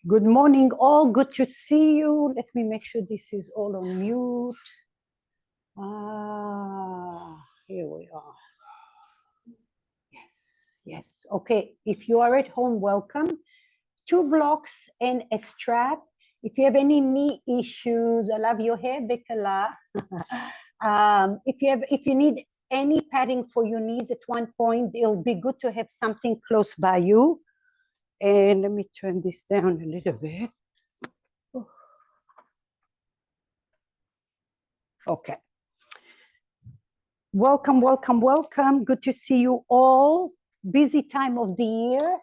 Good morning, all. Good to see you. Let me make sure this is all on mute. Here we are. Yes. Okay, if you are at home, welcome. 2 blocks and a strap. If you have any knee issues, I love your hair, Bekala. If you need any padding for your knees at one point, it'll be good to have something close by you. And let me turn this down a little bit. Okay. Welcome. Good to see you all. Busy time of the year.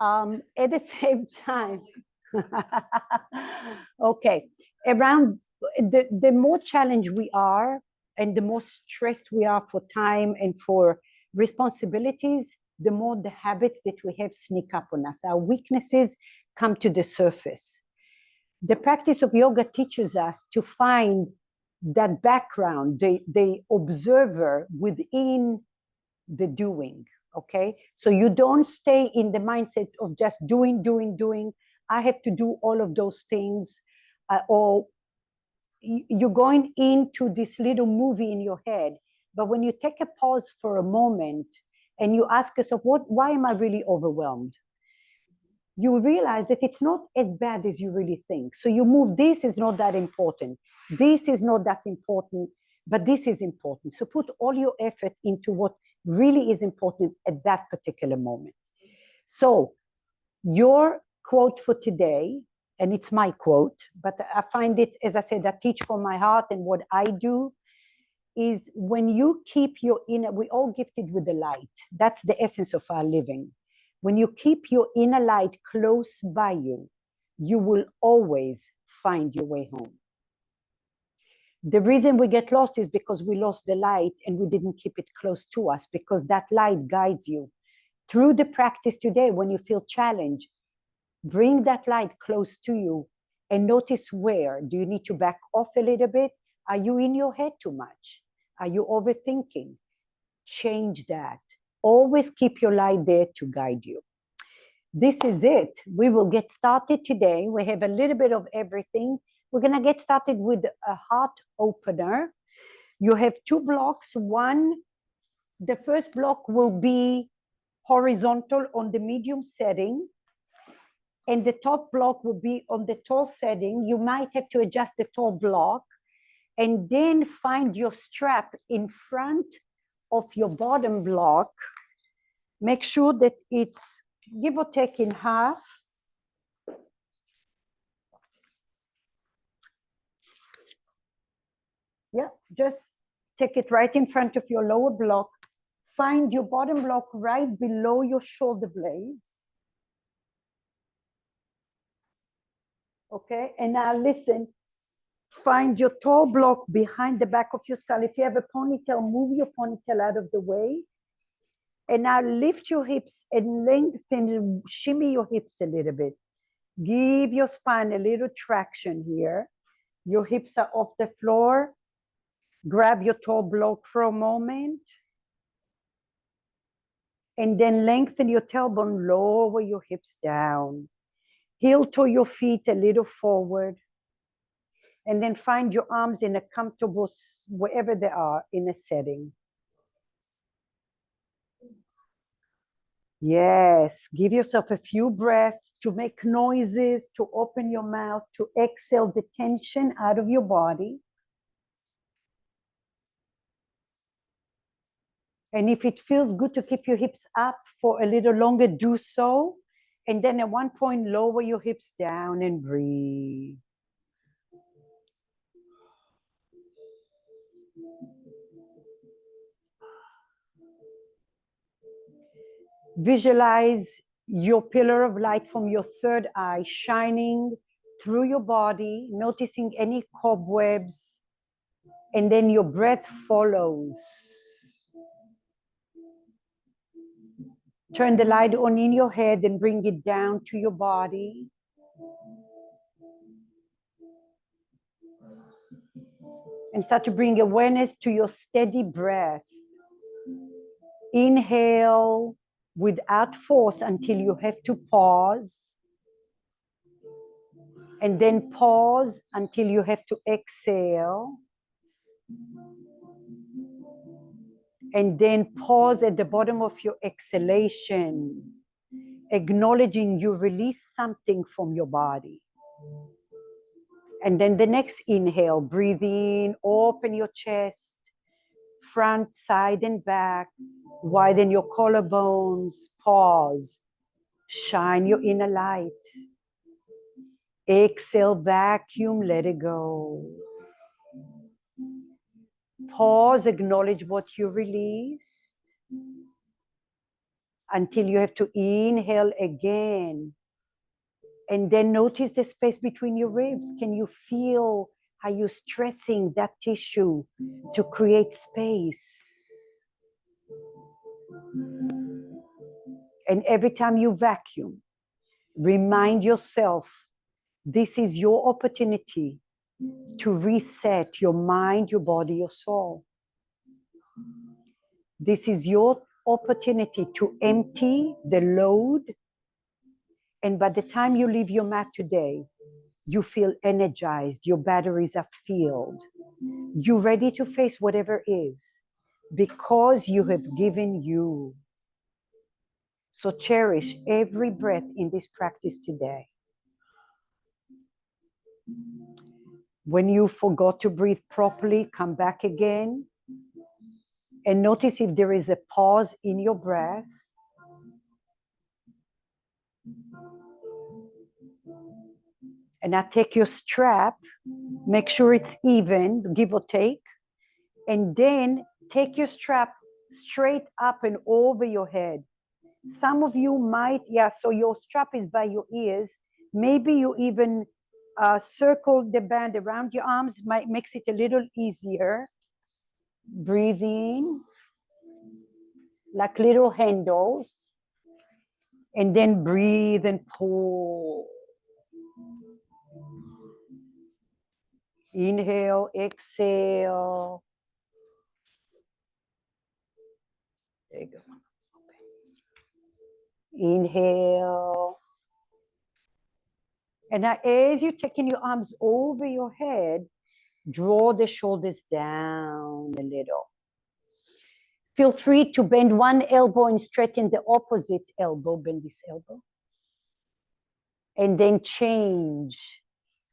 At the same time. Okay. Around the more challenged we are and the more stressed we are for time and for responsibilities, the more the habits that we have sneak up on us. Our weaknesses come to the surface. The practice of yoga teaches us to find that background, the observer within the doing, okay? So you don't stay in the mindset of just doing. I have to do all of those things, or you're going into this little movie in your head. But when you take a pause for a moment and you ask yourself, why am I really overwhelmed? You realize that it's not as bad as you really think. So you move, this is not that important. This is not that important, but this is important. So put all your effort into what really is important at that particular moment. So your quote for today, and it's my quote, but I find it, as I said, I teach from my heart, and what I do is when you keep your inner, we're all gifted with the light. That's the essence of our living. When you keep your inner light close by you, you will always find your way home. The reason we get lost is because we lost the light and we didn't keep it close to us, because that light guides you. Through the practice today, when you feel challenged, bring that light close to you and notice where. Do you need to back off a little bit? Are you in your head too much? Are you overthinking? Change that. Always keep your light there to guide you. This is it. We will get started today. We have a little bit of everything. We're going to get started with a heart opener. You have 2 blocks. One, the first block will be horizontal on the medium setting, and the top block will be on the tall setting. You might have to adjust the tall block, and then find your strap in front of your bottom block. Make sure that it's give or take in half. Yeah, just take it right in front of your lower block. Find your bottom block right below your shoulder blades. Okay, and now listen. Find your tall block behind the back of your skull. If you have a ponytail, move your ponytail out of the way. And now lift your hips and lengthen, shimmy your hips a little bit. Give your spine a little traction here. Your hips are off the floor. Grab your tall block for a moment. And then lengthen your tailbone, lower your hips down. Heel to your feet a little forward. And then find your arms in a comfortable, wherever they are, in a setting. Yes, give yourself a few breaths to make noises, to open your mouth, to exhale the tension out of your body. And if it feels good to keep your hips up for a little longer, do so. And then at one point, lower your hips down and breathe. Visualize your pillar of light from your third eye shining through your body, noticing any cobwebs, and then your breath follows. Turn the light on in your head and bring it down to your body. And start to bring awareness to your steady breath. Inhale without force until you have to pause. And then pause until you have to exhale. And then pause at the bottom of your exhalation, acknowledging you release something from your body. And then the next inhale, breathe in, open your chest, front, side, and back, widen your collarbones, pause, shine your inner light. Exhale, vacuum, let it go. Pause, acknowledge what you released until you have to inhale again. And then notice the space between your ribs. Can you feel how you're stressing that tissue to create space? And every time you vacuum, remind yourself, this is your opportunity to reset your mind, your body, your soul. This is your opportunity to empty the load. And by the time you leave your mat today, you feel energized, your batteries are filled. You're ready to face whatever is because you have given you. So cherish every breath in this practice today. When you forgot to breathe properly, come back again and notice if there is a pause in your breath. And now take your strap, make sure it's even, give or take, and then take your strap straight up and over your head. Some of you might, so your strap is by your ears. Maybe you even circle the band around your arms, makes it a little easier. Breathe in, like little handles, and then breathe and pull. Inhale, exhale. There you go. Inhale. And now as you're taking your arms over your head, draw the shoulders down a little. Feel free to bend one elbow and straighten the opposite elbow. Bend this elbow. And then change.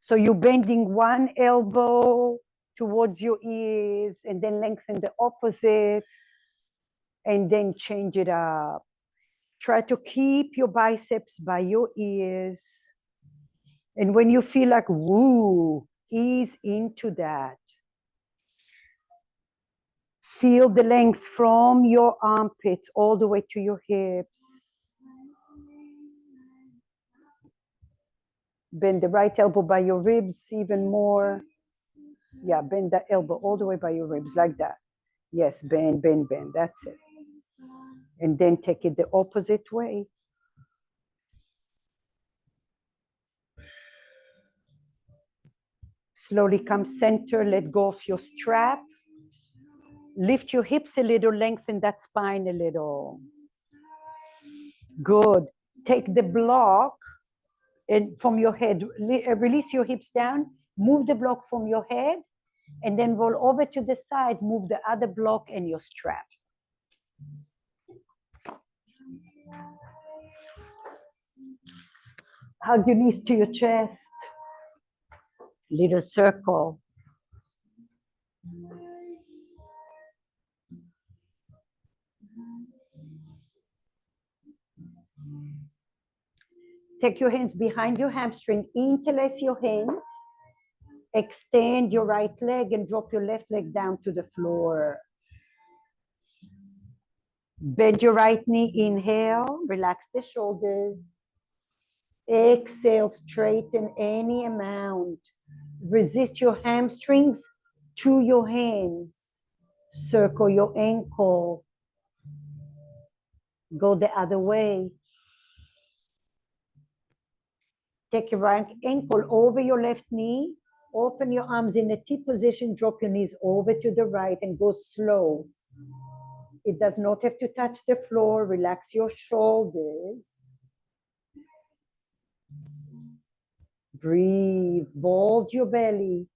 So you're bending one elbow towards your ears and then lengthen the opposite and then change it up. Try to keep your biceps by your ears. And when you feel like, woo, ease into that. Feel the length from your armpits all the way to your hips. Bend the right elbow by your ribs even more. Yeah, bend that elbow all the way by your ribs like that. Yes, bend, bend, bend. That's it. And then take it the opposite way. Slowly come center, let go of your strap. Lift your hips a little, lengthen that spine a little. Good. Take the block and from your head, release your hips down, move the block from your head, and then roll over to the side, move the other block and your strap. Hug your knees to your chest. Little circle. Take your hands behind your hamstring, interlace your hands, extend your right leg and drop your left leg down to the floor. Bend your right knee, inhale, relax the shoulders. Exhale, straighten any amount. Resist your hamstrings to your hands. Circle your ankle. Go the other way. Take your right ankle over your left knee Open your arms in a T position, drop your knees over to the right and go slow. It does not have to touch the floor. Relax your shoulders. Breathe, bulge your belly.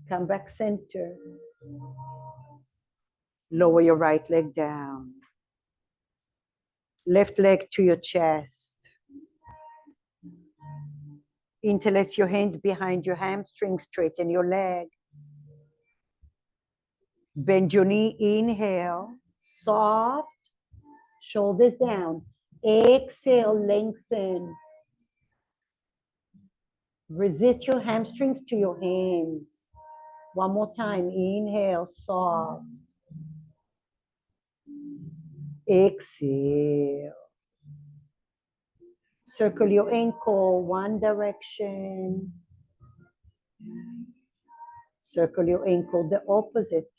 Come back center. Lower your right leg down. Left leg to your chest. Interlace your hands behind your hamstring, straighten your leg. Bend your knee, inhale, soft, shoulders down. Exhale, lengthen. Resist your hamstrings to your hands. One more time, inhale, soft. Exhale. Circle your ankle, one direction. Circle your ankle, the opposite.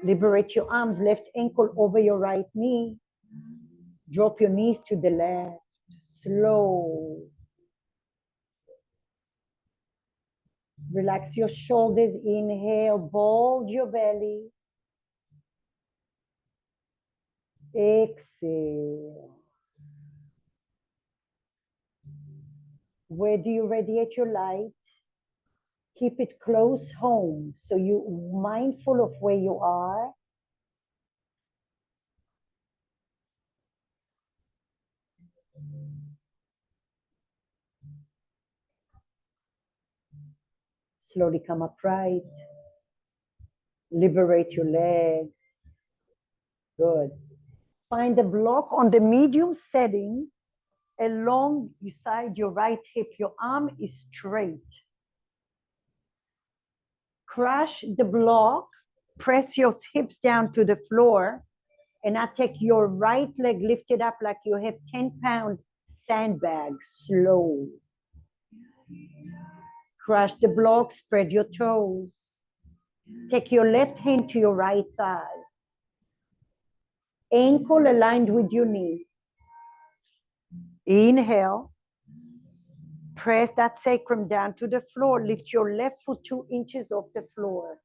Liberate your arms, left ankle over your right knee. Drop your knees to the left. Slow. Relax your shoulders. Inhale, bulge your belly. Exhale. Where do you radiate your light? Keep it close home so you're mindful of where you are. Slowly come upright. Liberate your leg. Good. Find a block on the medium setting along beside your right hip. Your arm is straight. Crush the block. Press your hips down to the floor. And now take your right leg, lift it up like you have 10-pound sandbag. Slow. Crush the block, spread your toes. Take your left hand to your right thigh. Ankle aligned with your knee. Inhale. Press that sacrum down to the floor. Lift your left foot 2 inches off the floor.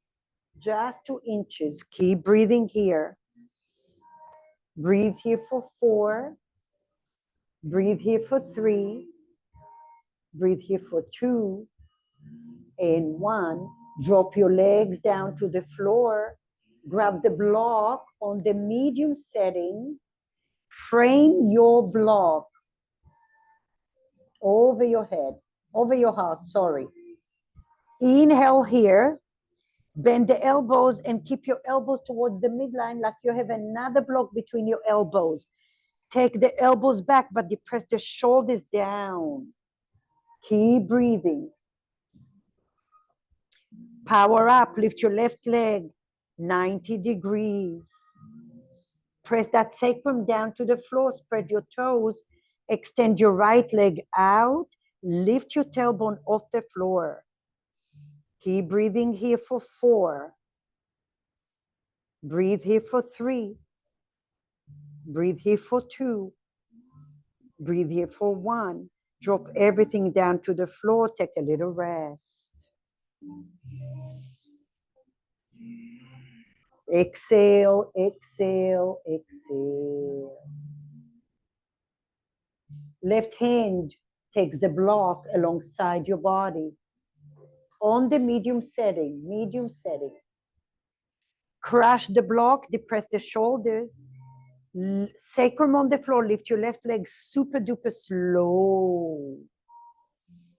Just 2 inches. Keep breathing here. Breathe here for 4. Breathe here for 3. Breathe here for 2. And 1. Drop your legs down to the floor. Grab the block on the medium setting. Frame your block over your head, over your heart, sorry. Inhale here. Bend the elbows and keep your elbows towards the midline like you have another block between your elbows. Take the elbows back, but depress the shoulders down. Keep breathing. Power up. Lift your left leg 90 degrees. Press that sacrum down to the floor. Spread your toes. Extend your right leg out. Lift your tailbone off the floor. Keep breathing here for 4. Breathe here for 3. Breathe here for 2. Breathe here for 1. Drop everything down to the floor. Take a little rest. Exhale, exhale, exhale. Left hand takes the block alongside your body. On the medium setting, medium setting. Crush the block, depress the shoulders. Sacrum on the floor, lift your left leg super duper slow.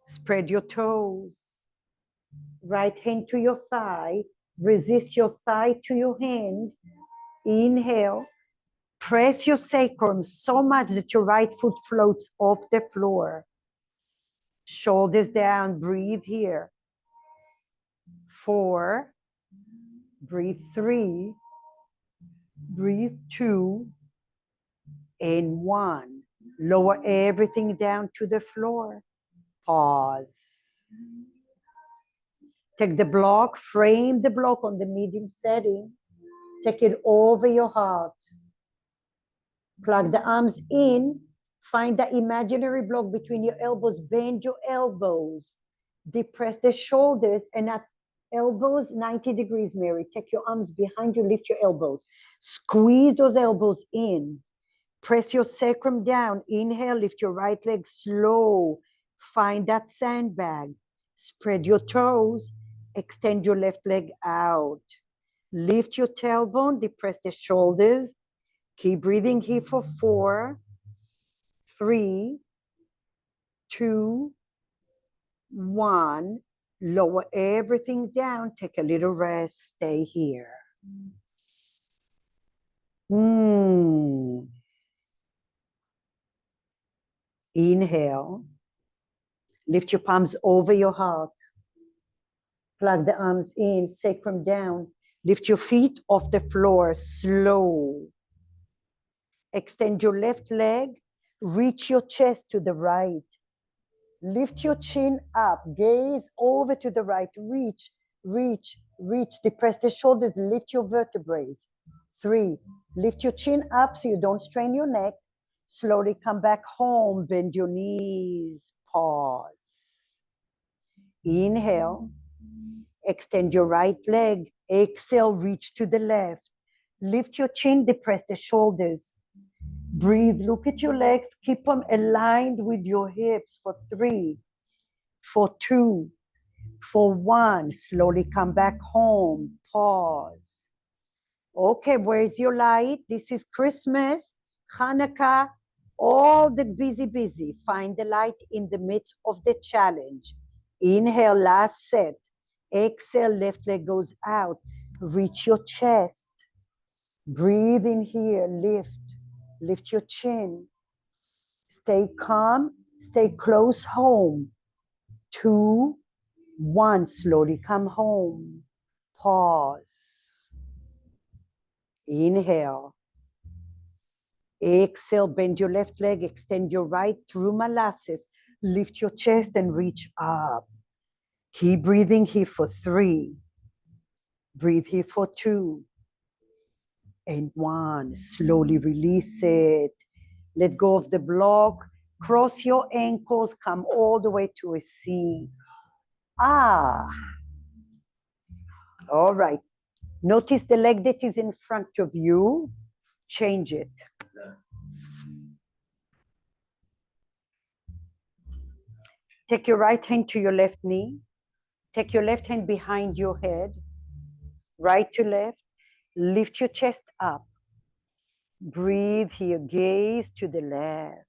Spread your toes. Right hand to your thigh. Resist your thigh to your hand. Inhale. Press your sacrum so much that your right foot floats off the floor. Shoulders down. Breathe here. 4. Breathe 3. Breathe 2. And 1. Lower everything down to the floor. Pause. Take the block, frame the block on the medium setting. Take it over your heart. Plug the arms in. Find the imaginary block between your elbows. Bend your elbows. Depress the shoulders and at elbows 90 degrees, Mary. Take your arms behind you. Lift your elbows. Squeeze those elbows in. Press your sacrum down. Inhale, lift your right leg slow. Find that sandbag. Spread your toes. Extend your left leg out. Lift your tailbone. Depress the shoulders. Keep breathing here for 4, 3, 2, 1. Lower everything down. Take a little rest. Stay here. Inhale. Lift your palms over your heart. Plug the arms in, sacrum down. Lift your feet off the floor, slow. Extend your left leg. Reach your chest to the right. Lift your chin up. Gaze over to the right. Reach, reach, reach. Depress the shoulders. Lift your vertebrae. 3. Lift your chin up so you don't strain your neck. Slowly come back home. Bend your knees. Pause. Inhale. Extend your right leg. Exhale, reach to the left. Lift your chin, depress the shoulders. Breathe, look at your legs. Keep them aligned with your hips for 3, for 2, for 1. Slowly come back home. Pause. Okay, where's your light? This is Christmas, Hanukkah, all the busy. Find the light in the midst of the challenge. Inhale, last set. Exhale, left leg goes out. Reach your chest. Breathe in here, lift. Lift your chin. Stay calm, stay close home. 2, 1, slowly come home. Pause. Inhale. Exhale, bend your left leg, extend your right through molasses. Lift your chest and reach up. Keep breathing here for 3. Breathe here for 2. And 1. Slowly release it. Let go of the block. Cross your ankles. Come all the way to a C. All right. Notice the leg that is in front of you. Change it. Take your right hand to your left knee. Take your left hand behind your head. Right to left. Lift your chest up. Breathe here. Gaze to the left.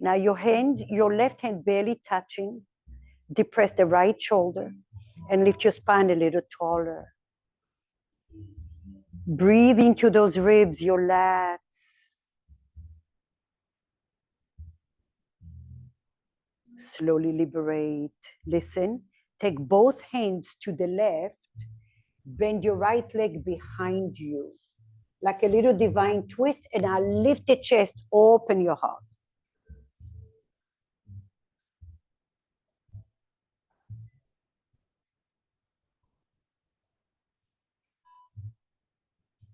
Now your left hand barely touching. Depress the right shoulder and lift your spine a little taller. Breathe into those ribs, your lats. Slowly liberate. Listen, take both hands to the left. Bend your right leg behind you. Like a little divine twist, and now lift the chest, open your heart.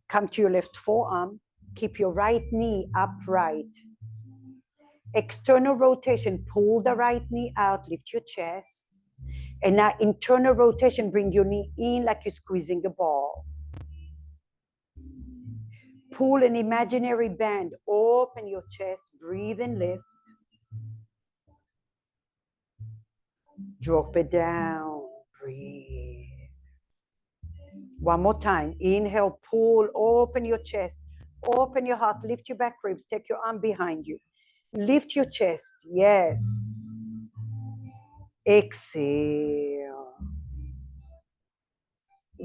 Come to your left forearm. Keep your right knee upright. External rotation, pull the right knee out, lift your chest. And now internal rotation, bring your knee in like you're squeezing a ball. Pull an imaginary band, open your chest, breathe and lift. Drop it down, breathe. One more time, inhale, pull, open your chest, open your heart, lift your back ribs, take your arm behind you. Lift your chest, yes. Exhale.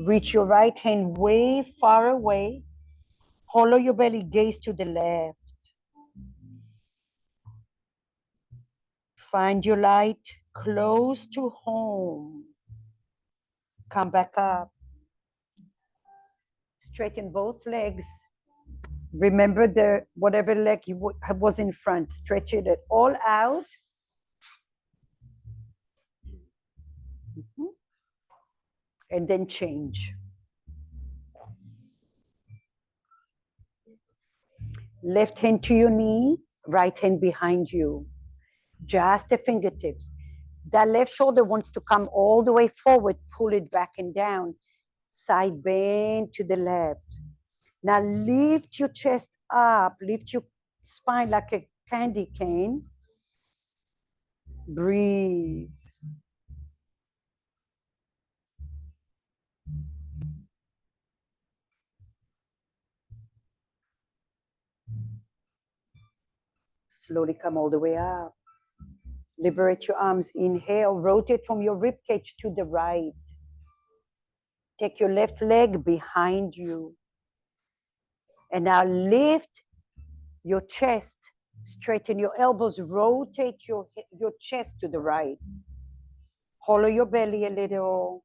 Reach your right hand way far away. Hollow your belly, gaze to the left. Find your light close to home. Come back up. Straighten both legs. Remember whatever leg was in front. Stretch it all out. And then change. Left hand to your knee, right hand behind you. Just the fingertips. That left shoulder wants to come all the way forward, pull it back and down. Side bend to the left. Now lift your chest up, lift your spine like a candy cane. Breathe. Slowly come all the way up. Liberate your arms. Inhale, rotate from your rib cage to the right. Take your left leg behind you. And now lift your chest, straighten your elbows, rotate your chest to the right. Hollow your belly a little.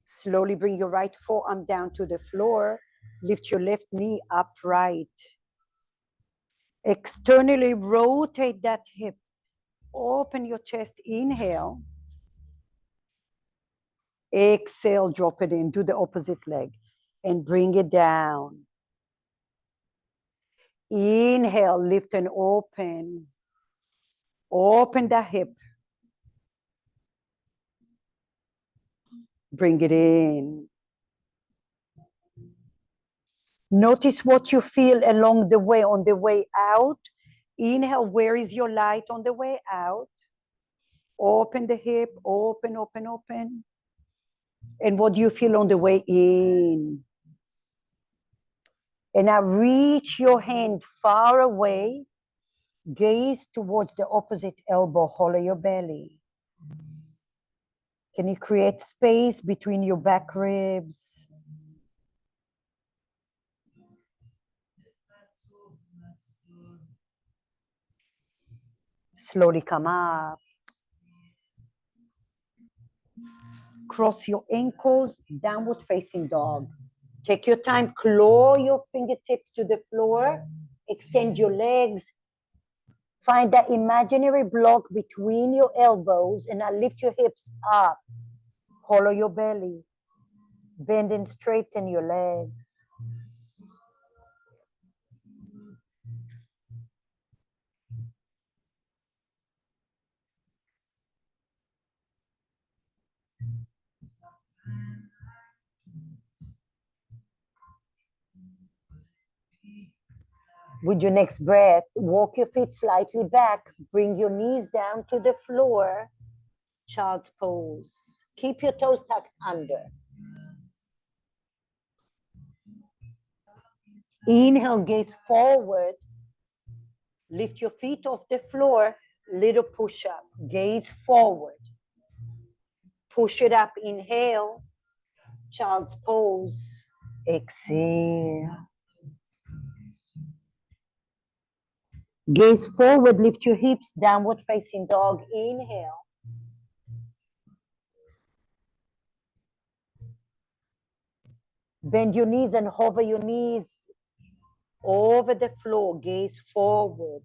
Slowly bring your right forearm down to the floor. Lift your left knee upright. Externally rotate that hip. Open your chest, inhale. Exhale, drop it in, do the opposite leg and bring it down. Inhale, lift and open. Open the hip. Bring it in. Notice what you feel along the way. On the way out, inhale, where is your light on the way out? Open the hip, open, open, open. And what do you feel on the way in? And now reach your hand far away, gaze towards the opposite elbow, hollow your belly. Can you create space between your back ribs? Slowly come up. Cross your ankles, downward facing dog. Take your time, claw your fingertips to the floor, extend your legs. Find that imaginary block between your elbows and now lift your hips up. Hollow your belly. Bend and straighten your legs. With your next breath, walk your feet slightly back. Bring your knees down to the floor. Child's pose. Keep your toes tucked under. Inhale, gaze forward. Lift your feet off the floor. Little push up. Gaze forward. Push it up. Inhale. Child's pose. Exhale. Gaze forward. Lift your hips. Downward facing dog. Inhale. Bend your knees and hover your knees over the floor. Gaze forward.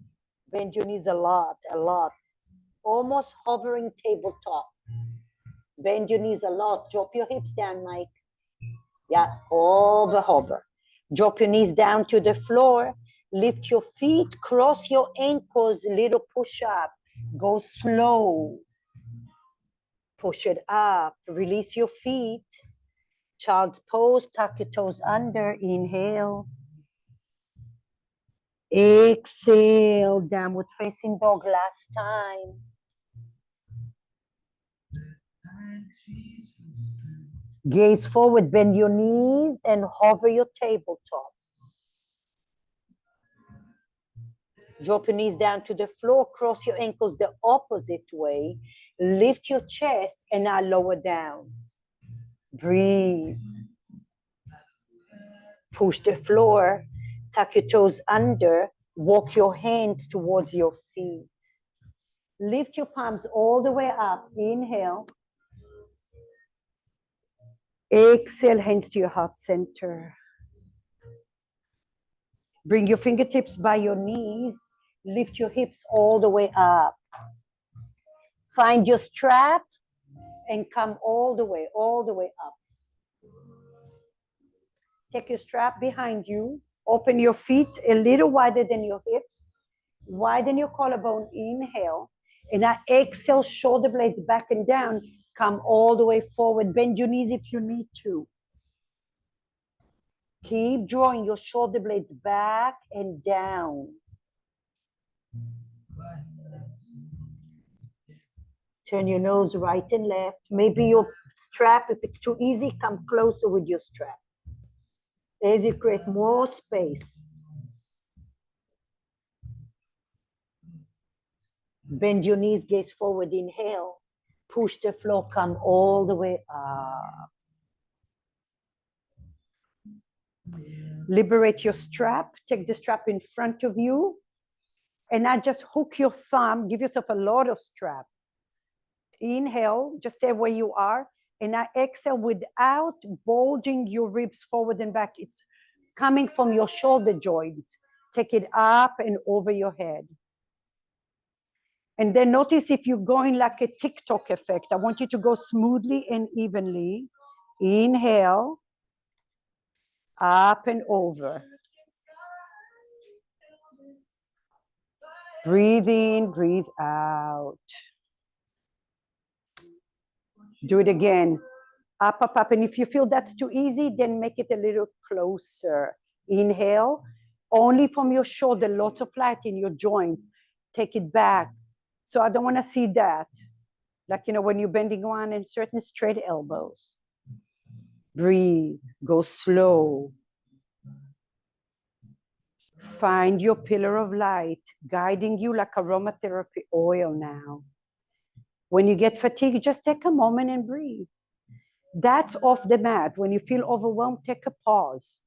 Bend your knees a lot, a lot. Almost hovering tabletop. Bend your knees a lot. Drop your hips down, Mike. Yeah, hover. Drop your knees down to the floor. Lift your feet, cross your ankles, little push up. Go slow. Push it up. Release your feet. Child's pose, tuck your toes under. Inhale. Exhale, downward facing dog last time. Gaze forward, bend your knees and hover your tabletop. Drop your knees down to the floor, cross your ankles the opposite way. Lift your chest and now lower down. Breathe. Push the floor, tuck your toes under, walk your hands towards your feet. Lift your palms all the way up. Inhale. Exhale, hands to your heart center. Bring your fingertips by your knees. Lift your hips all the way up. Find your strap and come all the way up. Take your strap behind you. Open your feet a little wider than your hips. Widen your collarbone. Inhale. And now exhale, shoulder blades back and down. Come all the way forward. Bend your knees if you need to. Keep drawing your shoulder blades back and down. Turn your nose right and left. Maybe your strap, if it's too easy, come closer with your strap. As you create more space. Bend your knees, gaze forward, inhale. Push the floor, come all the way up. Liberate your strap. Take the strap in front of you. And now just hook your thumb. Give yourself a lot of strap. Inhale, just stay where you are. And now exhale without bulging your ribs forward and back. It's coming from your shoulder joint. Take it up and over your head. And then notice if you're going like a TikTok effect. I want you to go smoothly and evenly. Inhale, up and over. Breathe in, breathe out. Do it again. Up, up, up. And if you feel that's too easy, then make it a little closer. Inhale, only from your shoulder, lots of flight in your joint. Take it back. So I don't want to see that. Like, you know, when you're bending one and certain straight elbows. Breathe, go slow. Find your pillar of light, guiding you like aromatherapy oil now. When you get fatigued, just take a moment and breathe. That's off the mat. When you feel overwhelmed, take a pause.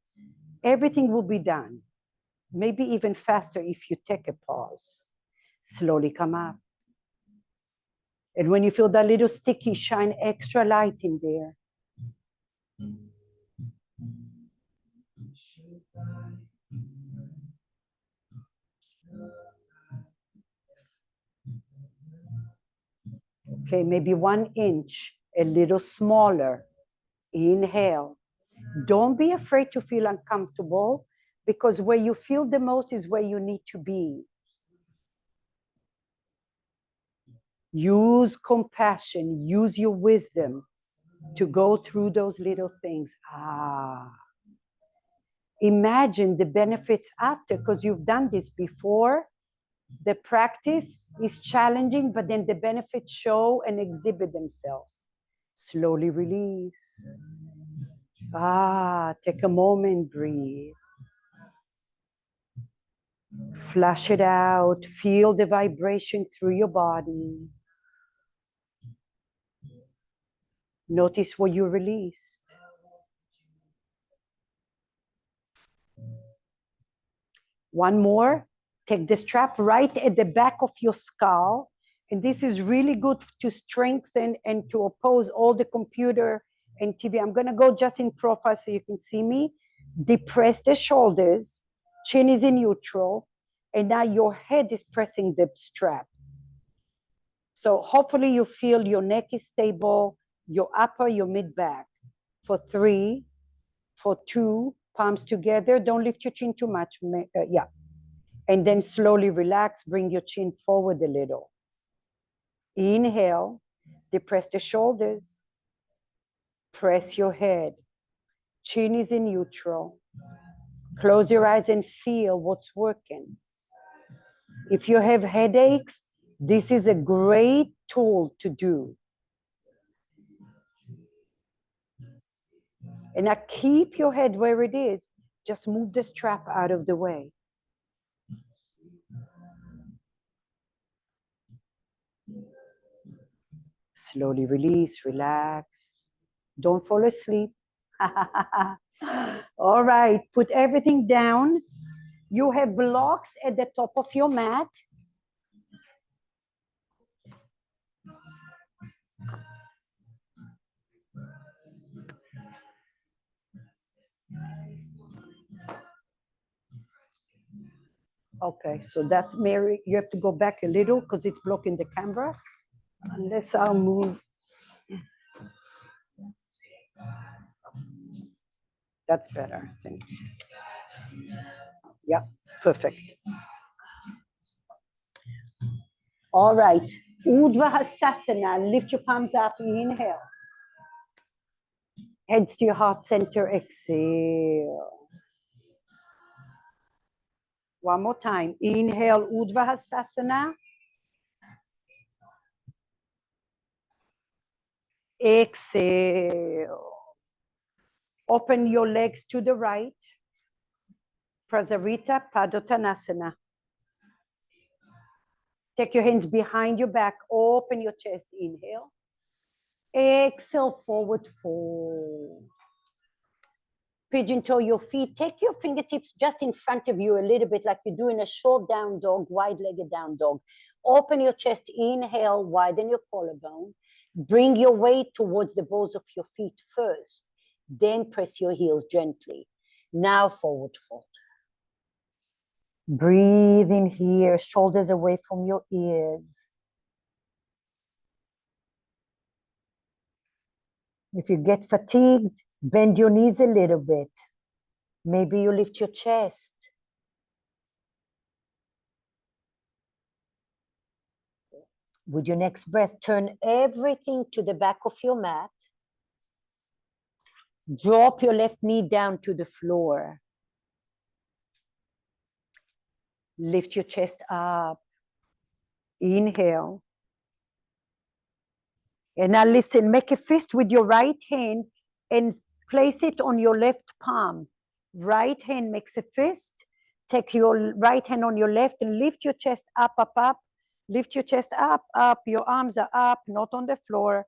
Everything will be done. Maybe even faster if you take a pause. Slowly come up. And when you feel that little sticky, shine extra light in there. Okay, maybe 1 inch, a little smaller. Inhale. Don't be afraid to feel uncomfortable, because where you feel the most is where you need to be. Use compassion, use your wisdom to go through those little things. Imagine the benefits after, because you've done this before. The practice is challenging, but then the benefits show and exhibit themselves. Slowly release. Take a moment, breathe. Flush it out. Feel the vibration through your body. Notice what you released. One more. Take the strap right at the back of your skull. And this is really good to strengthen and to oppose all the computer and TV. I'm going to go just in profile so you can see me. Depress the shoulders. Chin is in neutral. And now your head is pressing the strap. So hopefully you feel your neck is stable, your upper, your mid-back. For 3, for 2, palms together. Don't lift your chin too much. Yeah. And then slowly relax. Bring your chin forward a little. Inhale. Depress the shoulders. Press your head. Chin is in neutral. Close your eyes and feel what's working. If you have headaches, this is a great tool to do. And now keep your head where it is. Just move the strap out of the way. Slowly release, relax. Don't fall asleep. All right, put everything down. You have blocks at the top of your mat. Okay, so that's Mary. You have to go back a little because it's blocking the camera. Unless I'll move. That's better, I think. Yeah, perfect. All right. Urdhva Hastasana. Lift your palms up. Inhale. Heads to your heart center. Exhale. One more time. Inhale. Urdhva Hastasana. Exhale. Open your legs to the right. Prasarita Padottanasana. Take your hands behind your back. Open your chest. Inhale. Exhale, forward fold. Pigeon toe your feet. Take your fingertips just in front of you a little bit like you do in a short down dog, wide-legged down dog. Open your chest. Inhale, widen your collarbone. Bring your weight towards the balls of your feet first. Then press your heels gently. Now forward fold. Breathe in here, shoulders away from your ears. If you get fatigued, bend your knees a little bit. Maybe you lift your chest. With your next breath, turn everything to the back of your mat. Drop your left knee down to the floor. Lift your chest up. Inhale. And now listen, make a fist with your right hand and place it on your left palm. Right hand makes a fist. Take your right hand on your left and lift your chest up, up, up. Lift your chest up, up. Your arms are up, not on the floor.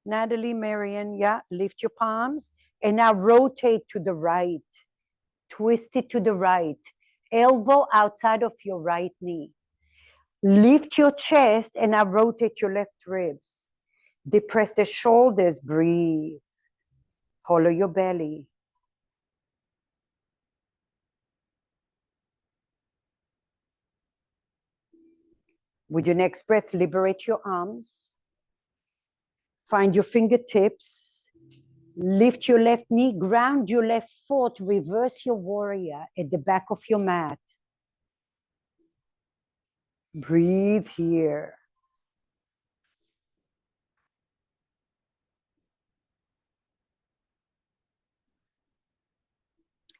Natalie, Marian, yeah, lift your palms. And now rotate to the right. Twist it to the right. Elbow outside of your right knee. Lift your chest and now rotate your left ribs. Depress the shoulders, breathe. Hollow your belly. With your next breath, liberate your arms. Find your fingertips. Lift your left knee, ground your left foot, reverse your warrior at the back of your mat. Breathe here.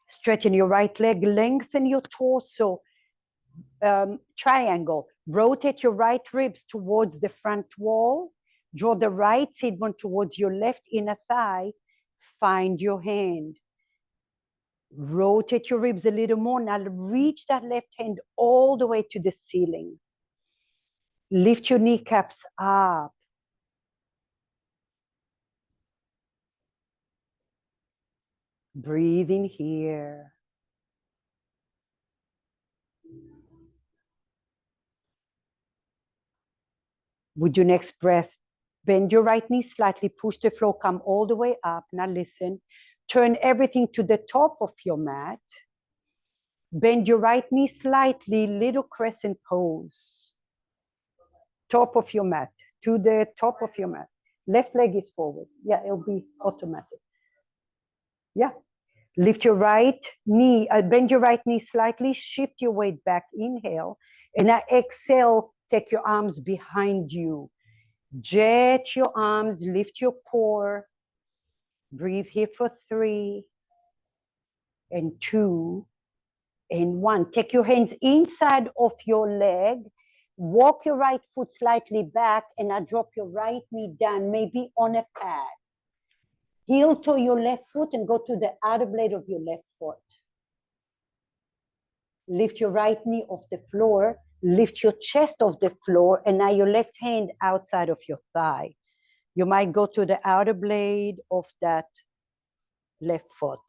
Straighten your right leg, lengthen your torso, triangle. Rotate your right ribs towards the front wall. Draw the right sit bone towards your left inner thigh. Find your hand. Rotate your ribs a little more. Now reach that left hand all the way to the ceiling. Lift your kneecaps up. Breathe in here. With your next breath, bend your right knee slightly, push the floor, come all the way up. Now listen, turn everything to the top of your mat. Bend your right knee slightly, little crescent pose. Top of your mat, to the top of your mat. Left leg is forward. Yeah, it'll be automatic. Yeah. Lift your right knee, bend your right knee slightly, shift your weight back, inhale. And now exhale, take your arms behind you. Jet your arms, lift your core. Breathe here for 3 and 2 and 1. Take your hands inside of your leg. Walk your right foot slightly back and now drop your right knee down, maybe on a pad. Heel toe your left foot and go to the outer blade of your left foot. Lift your right knee off the floor. Lift your chest off the floor. And now your left hand outside of your thigh. You might go to the outer blade of that left foot.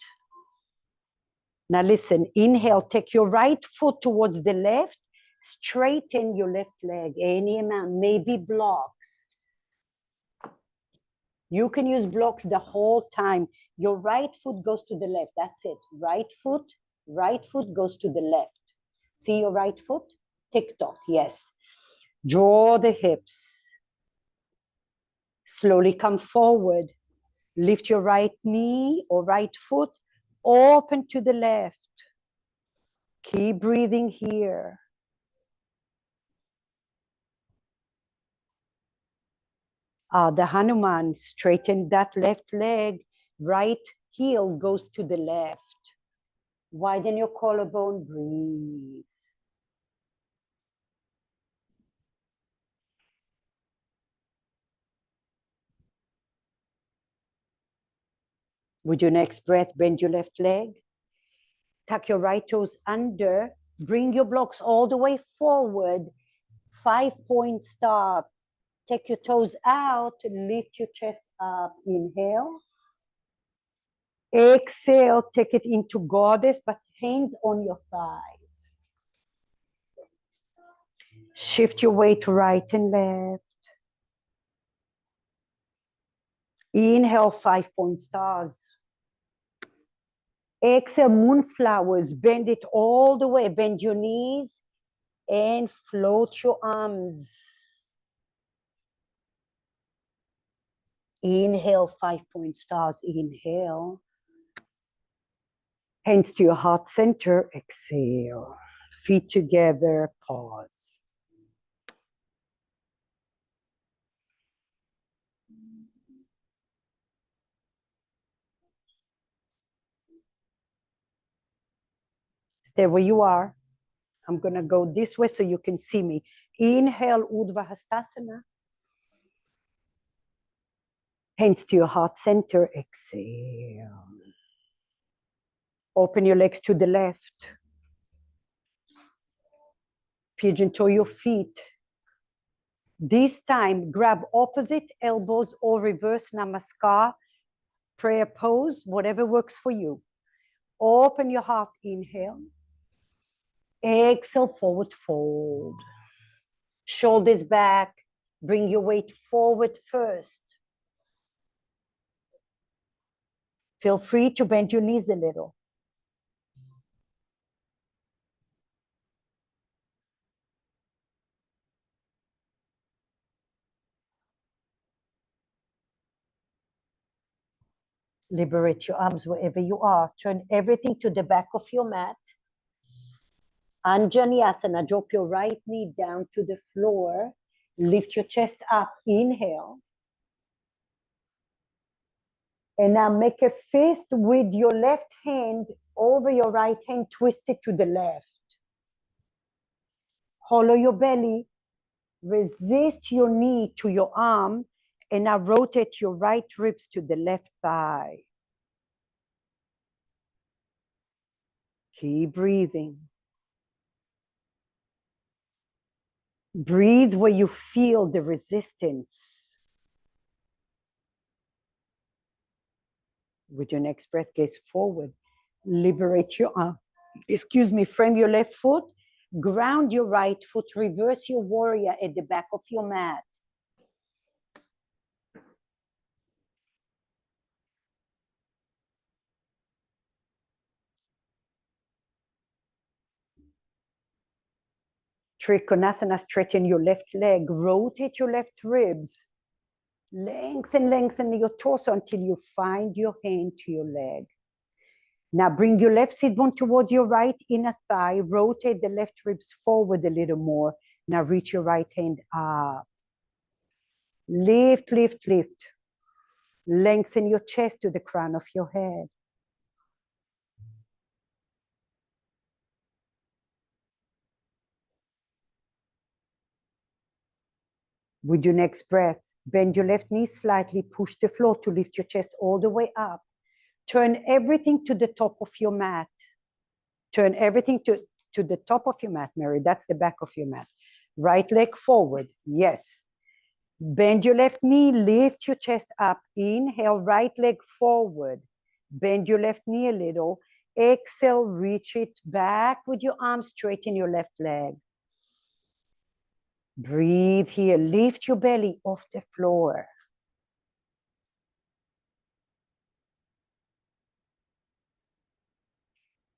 Now listen, inhale, take your right foot towards the left. Straighten your left leg, any amount, maybe blocks. You can use blocks the whole time. Your right foot goes to the left. That's it. Right foot goes to the left. See your right foot? Tick tock, yes. Draw the hips. Slowly come forward. Lift your right knee or right foot, open to the left. Keep breathing here. The Hanuman, straighten that left leg. Right heel goes to the left. Widen your collarbone, breathe. With your next breath, bend your left leg. Tuck your right toes under. Bring your blocks all the way forward. 5-point stop. Take your toes out. Lift your chest up. Inhale. Exhale. Take it into goddess, but hands on your thighs. Shift your weight right and left. Inhale, 5-point stars. Exhale, moonflowers. Bend it all the way. Bend your knees and float your arms. Inhale, 5-point stars. Inhale. Hands to your heart center. Exhale. Feet together. Pause. Stay where you are. I'm going to go this way so you can see me. Inhale, Urdhva Hastasana. Hands to your heart center. Exhale. Open your legs to the left. Pigeon toe your feet. This time, grab opposite elbows or reverse namaskar, prayer pose, whatever works for you. Open your heart, inhale. Exhale, forward fold. Shoulders back. Bring your weight forward first. Feel free to bend your knees a little. Liberate your arms wherever you are. Turn everything to the back of your mat. Anjaneyasana, drop your right knee down to the floor. Lift your chest up, inhale. And now make a fist with your left hand over your right hand, twist it to the left. Hollow your belly, resist your knee to your arm, and now rotate your right ribs to the left thigh. Keep breathing. Breathe where you feel the resistance. With your next breath, gaze forward. Liberate your arm. Frame your left foot. Ground your right foot. Reverse your warrior at the back of your mat. Trikonasana, straighten your left leg. Rotate your left ribs. Lengthen your torso until you find your hand to your leg. Now bring your left sit bone towards your right inner thigh. Rotate the left ribs forward a little more. Now reach your right hand up. Lift, lift, lift. Lengthen your chest to the crown of your head. With your next breath, bend your left knee slightly, push the floor to lift your chest all the way up. Turn everything to the top of your mat. Turn everything to the top of your mat, Mary. That's the back of your mat. Right leg forward. Yes. Bend your left knee, lift your chest up. Inhale, right leg forward. Bend your left knee a little. Exhale, reach it back with your arms, straighten your left leg. Breathe here. Lift your belly off the floor.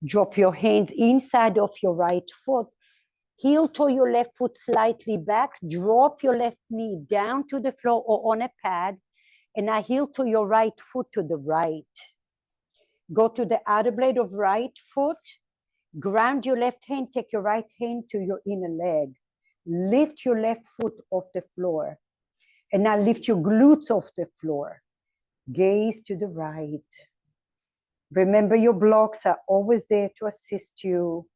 Drop your hands inside of your right foot. Heel toe your left foot slightly back. Drop your left knee down to the floor or on a pad. And now heel toe your right foot to the right. Go to the outer blade of right foot. Ground your left hand. Take your right hand to your inner leg. Lift your left foot off the floor. And now lift your glutes off the floor. Gaze to the right. Remember, your blocks are always there to assist you.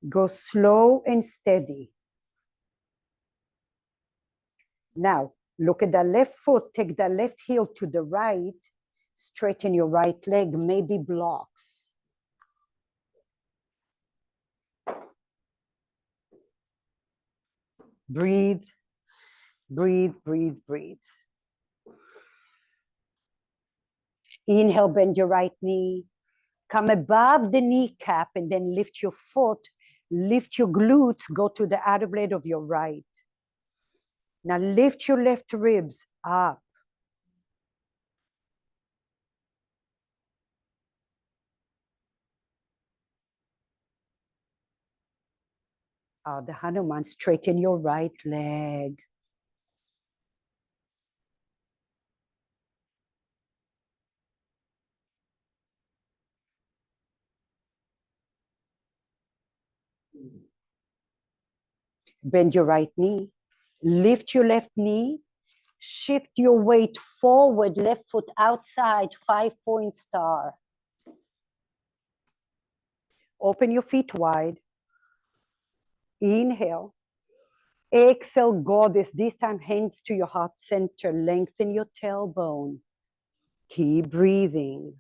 Go slow and steady. Now, look at the left foot. Take the left heel to the right. Straighten your right leg, maybe blocks. Breathe, breathe, breathe, breathe. Inhale, bend your right knee. Come above the kneecap and then lift your foot. Lift your glutes. Go to the outer blade of your right. Now lift your left ribs up. The Hanuman, straighten your right leg. Bend your right knee. Lift your left knee. Shift your weight forward, left foot outside, 5-point star. Open your feet wide. Inhale. Exhale, goddess. This time, hands to your heart center. Lengthen your tailbone. Keep breathing.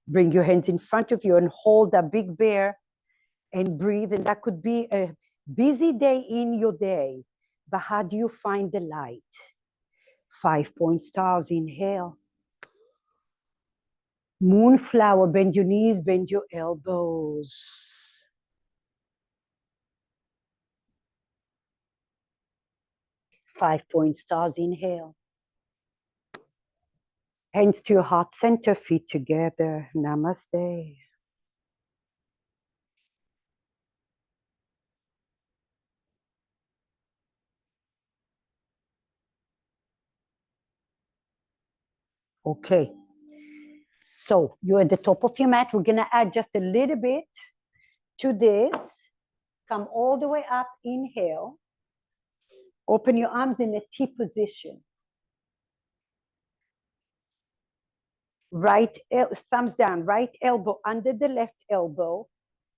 Bring your hands in front of you and hold a big bear and breathe. And that could be a busy day in your day. But how do you find the light? 5-point stars. Inhale. Moonflower. Bend your knees, bend your elbows. 5-point stars. Inhale. Hands to your heart center, feet together. Namaste. Okay. So you're at the top of your mat. We're going to add just a little bit to this. Come all the way up. Inhale. Open your arms in a T position. Right, thumbs down, right elbow under the left elbow.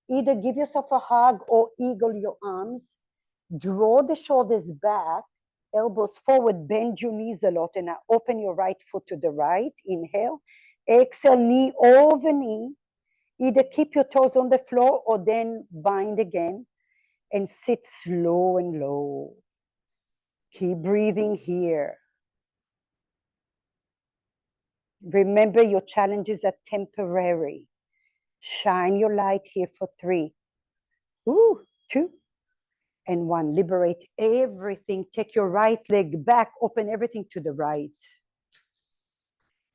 Either give yourself a hug or eagle your arms. Draw the shoulders back, elbows forward, bend your knees a lot, and now open your right foot to the right. Inhale. Exhale, knee over knee. Either keep your toes on the floor or then bind again and sit slow and low. Keep breathing here. Remember, your challenges are temporary. Shine your light here for 3, 2, and 1. Liberate everything. Take your right leg back. Open everything to the right.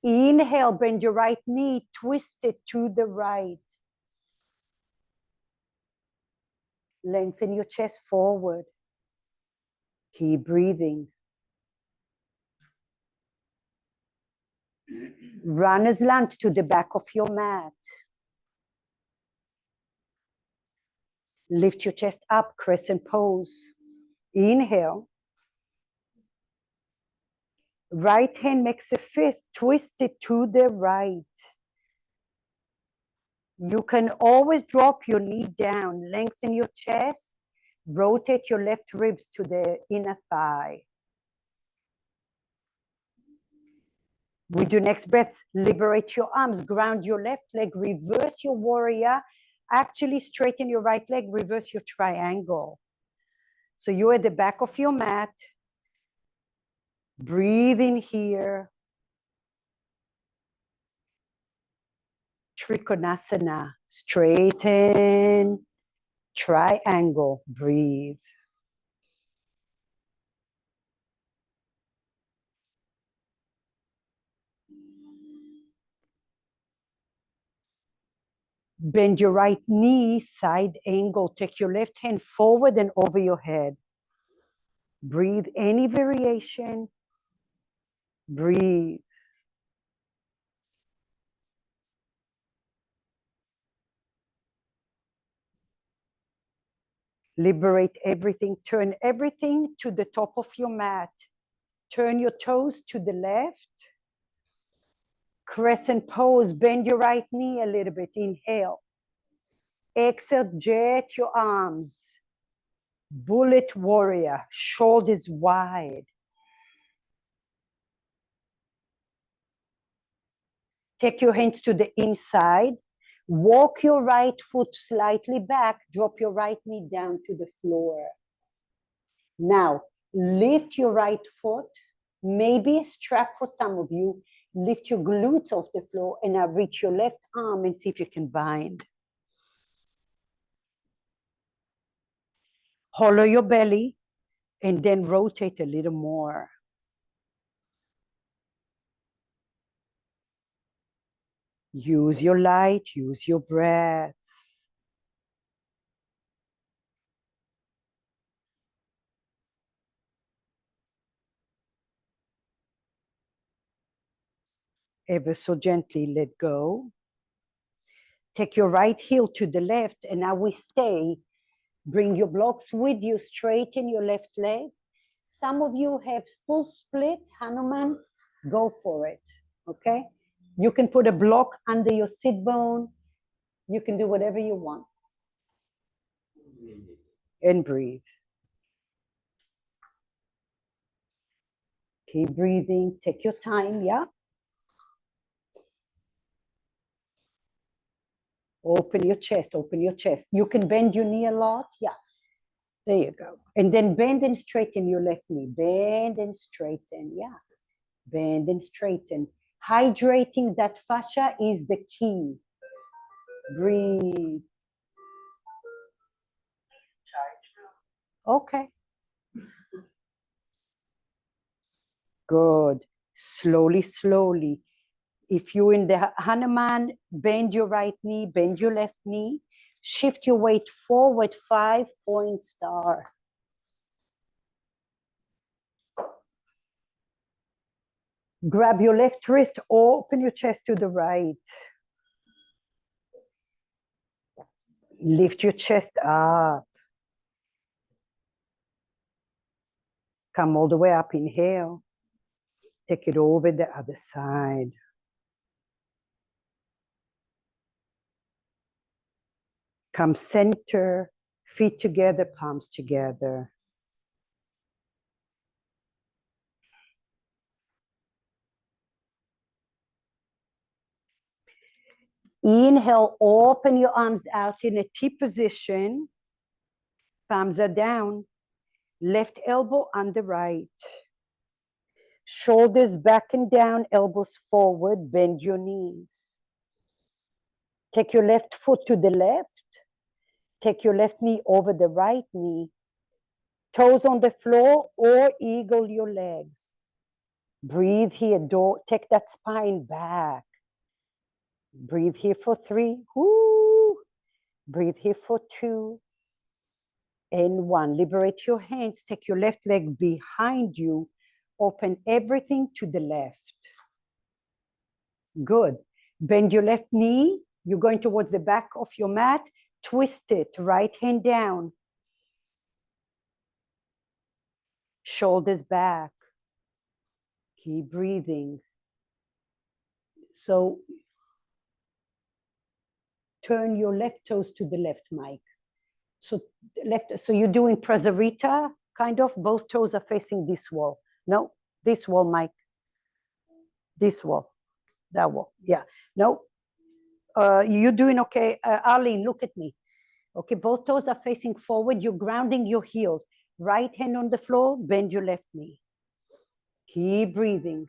Inhale, bend your right knee. Twist it to the right. Lengthen your chest forward. Keep breathing. Runner's lunge to the back of your mat. Lift your chest up, crescent pose. Inhale. Right hand makes a fist, twist it to the right. You can always drop your knee down, lengthen your chest, rotate your left ribs to the inner thigh. With your next breath, liberate your arms, ground your left leg, reverse your warrior, actually straighten your right leg, reverse your triangle. So you're at the back of your mat. Breathe in here. Trikonasana, straighten, triangle, breathe. Bend your right knee, side angle. Take your left hand forward and over your head. Breathe any variation. Breathe. Liberate everything. Turn everything to the top of your mat. Turn your toes to the left. Crescent pose. Bend your right knee a little bit. Inhale. Exhale, jet your arms. Bullet warrior. Shoulders wide. Take your hands to the inside. Walk your right foot slightly back. Drop your right knee down to the floor. Now, lift your right foot. Maybe a strap for some of you. Lift your glutes off the floor and now reach your left arm and see if you can bind. Hollow your belly and then rotate a little more. Use your light, use your breath. Ever so gently let go. Take your right heel to the left and now we stay. Bring your blocks with you, straighten your left leg. Some of you have full split, Hanuman, go for it, okay? You can put a block under your sit bone. You can do whatever you want. And breathe. Keep breathing, take your time, yeah? Open your chest, open your chest. You can bend your knee a lot, yeah. There you go. And then bend and straighten your left knee. Bend and straighten, yeah. Bend and straighten. Hydrating that fascia is the key. Breathe. Okay. Good. Slowly, slowly. If you're in the Hanuman, bend your right knee, bend your left knee. Shift your weight forward, 5-point star. Grab your left wrist, open your chest to the right. Lift your chest up. Come all the way up, inhale. Take it over the other side. Come center, feet together, palms together. Inhale, open your arms out in a T position. Palms are down. Left elbow on the right. Shoulders back and down, elbows forward, bend your knees. Take your left foot to the left. Take your left knee over the right knee. Toes on the floor or eagle your legs. Breathe here, take that spine back. Breathe here for 3. Woo. Breathe here for 2. And 1. Liberate your hands. Take your left leg behind you. Open everything to the left. Good. Bend your left knee. You're going towards the back of your mat. Twist it. Right hand down. Shoulders back. Keep breathing. So turn your left toes to the left, Mike. So you're doing Prasarita, kind of. Both toes are facing this wall. No, this wall, Mike. This wall. That wall. Yeah. No. You're doing okay. Arlene, look at me. Okay, both toes are facing forward. You're grounding your heels. Right hand on the floor, bend your left knee. Keep breathing.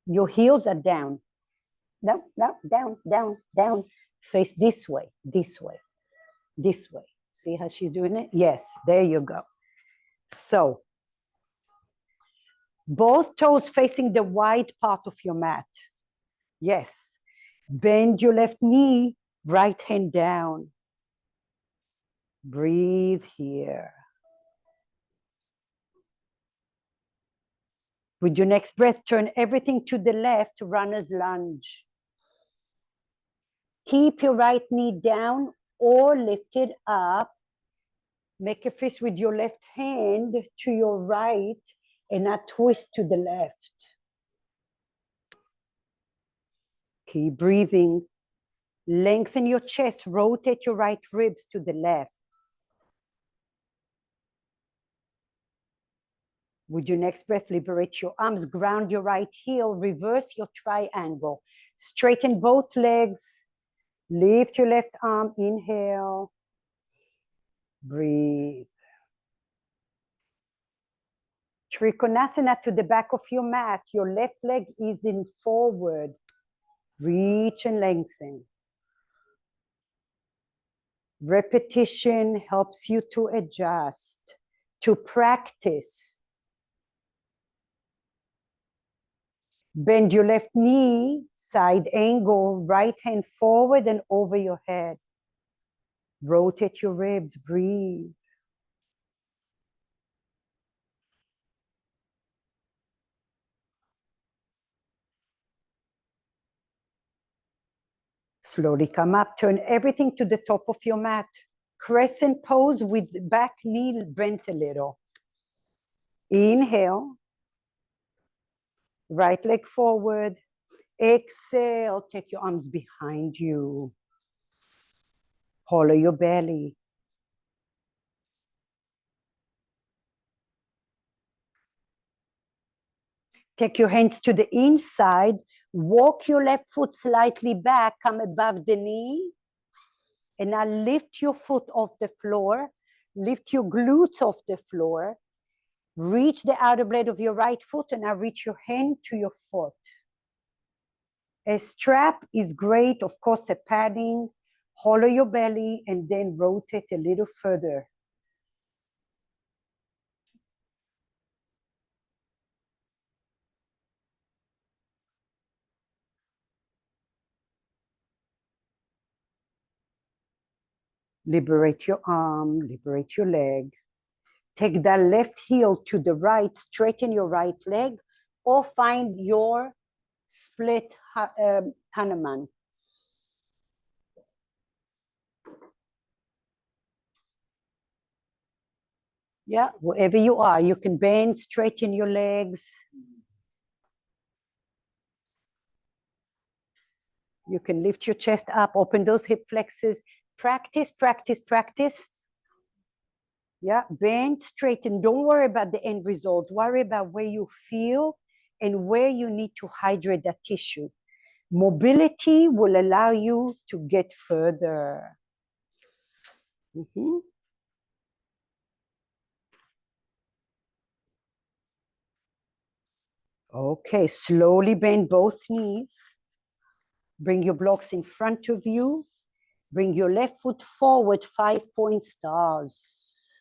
Your heels are down. No, no, down, down, down. Face this way, this way, this way. See how she's doing it? Yes, there you go. So, both toes facing the wide part of your mat. Yes. Bend your left knee, right hand down. Breathe here. With your next breath, turn everything to the left, runner's lunge. Keep your right knee down or lift it up. Make a fist with your left hand to your right and now twist to the left. Keep breathing. Lengthen your chest, rotate your right ribs to the left. With your next breath, liberate your arms, ground your right heel, reverse your triangle. Straighten both legs, lift your left arm, inhale, breathe. Trikonasana to the back of your mat. Your left leg is in forward. Reach and lengthen. Repetition helps you to adjust, to practice. Bend your left knee, side angle, right hand forward and over your head. Rotate your ribs, breathe. Slowly come up, turn everything to the top of your mat. Crescent pose with back knee bent a little. Inhale, right leg forward. Exhale, take your arms behind you. Hollow your belly. Take your hands to the inside. Walk your left foot slightly back, come above the knee. And now lift your foot off the floor. Lift your glutes off the floor. Reach the outer blade of your right foot and now reach your hand to your foot. A strap is great, of course, a padding. Hollow your belly and then rotate a little further. Liberate your arm, liberate your leg. Take that left heel to the right, straighten your right leg, or find your split Hanuman. Yeah, wherever you are, you can bend, straighten your legs. You can lift your chest up, open those hip flexors. Practice, practice, practice. Yeah, bend, straighten. Don't worry about the end result. Worry about where you feel and where you need to hydrate that tissue. Mobility will allow you to get further. Mm-hmm. Okay, slowly bend both knees. Bring your blocks in front of you. Bring your left foot forward, 5-point stars.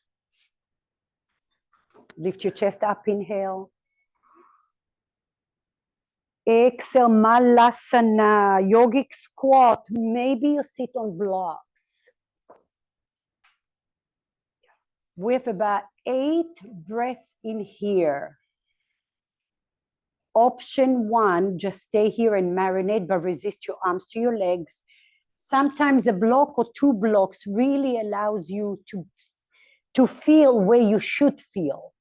Lift your chest up, inhale. Exhale, Malasana, yogic squat. Maybe you sit on blocks. We have about 8 breaths in here. Option 1, just stay here and marinate, but resist your arms to your legs. Sometimes a block or 2 blocks really allows you to feel where you should feel,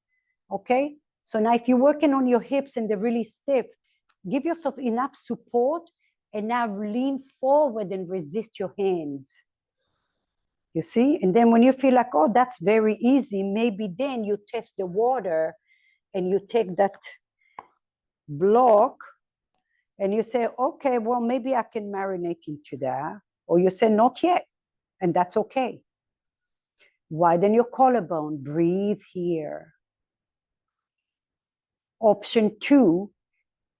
okay? So now if you're working on your hips and they're really stiff, give yourself enough support and now lean forward and resist your hands. You see? And then when you feel like, oh, that's very easy, maybe then you test the water and you take that block and you say, okay, well, maybe I can marinate into that. Or you say, not yet, and that's okay. Widen your collarbone, breathe here. Option 2,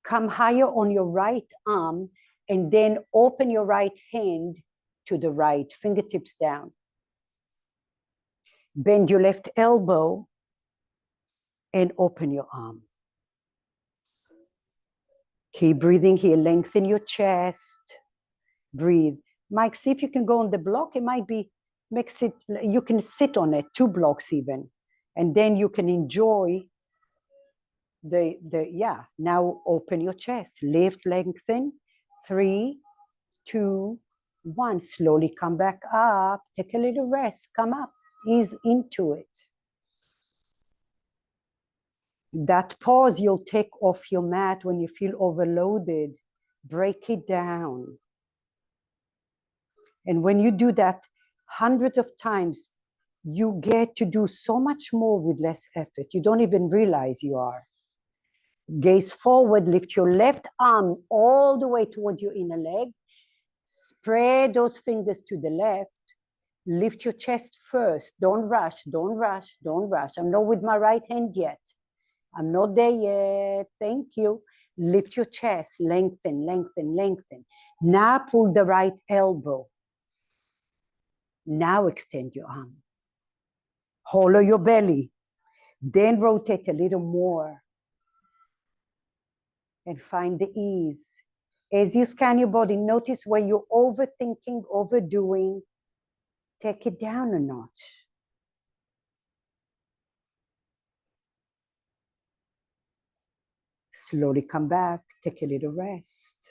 come higher on your right arm and then open your right hand to the right, fingertips down. Bend your left elbow and open your arm. Keep breathing here. Lengthen your chest. Breathe. Mike, see if you can go on the block. It might be, makes it, you can sit on it, 2 blocks even. And then you can enjoy yeah. Now open your chest. Lift, lengthen. 3, 2, 1. Slowly come back up. Take a little rest. Come up. Ease into it. That pause you'll take off your mat when you feel overloaded. Break it down. And when you do that hundreds of times, you get to do so much more with less effort. You don't even realize you are. Gaze forward, lift your left arm all the way towards your inner leg. Spread those fingers to the left. Lift your chest first. Don't rush, don't rush, don't rush. I'm not with my right hand yet. I'm not there yet. Thank you. Lift your chest, lengthen, lengthen, lengthen. Now pull the right elbow. Now extend your arm. Hollow your belly. Then rotate a little more. And find the ease. As you scan your body, notice where you're overthinking, overdoing. Take it down a notch. Slowly come back, take a little rest.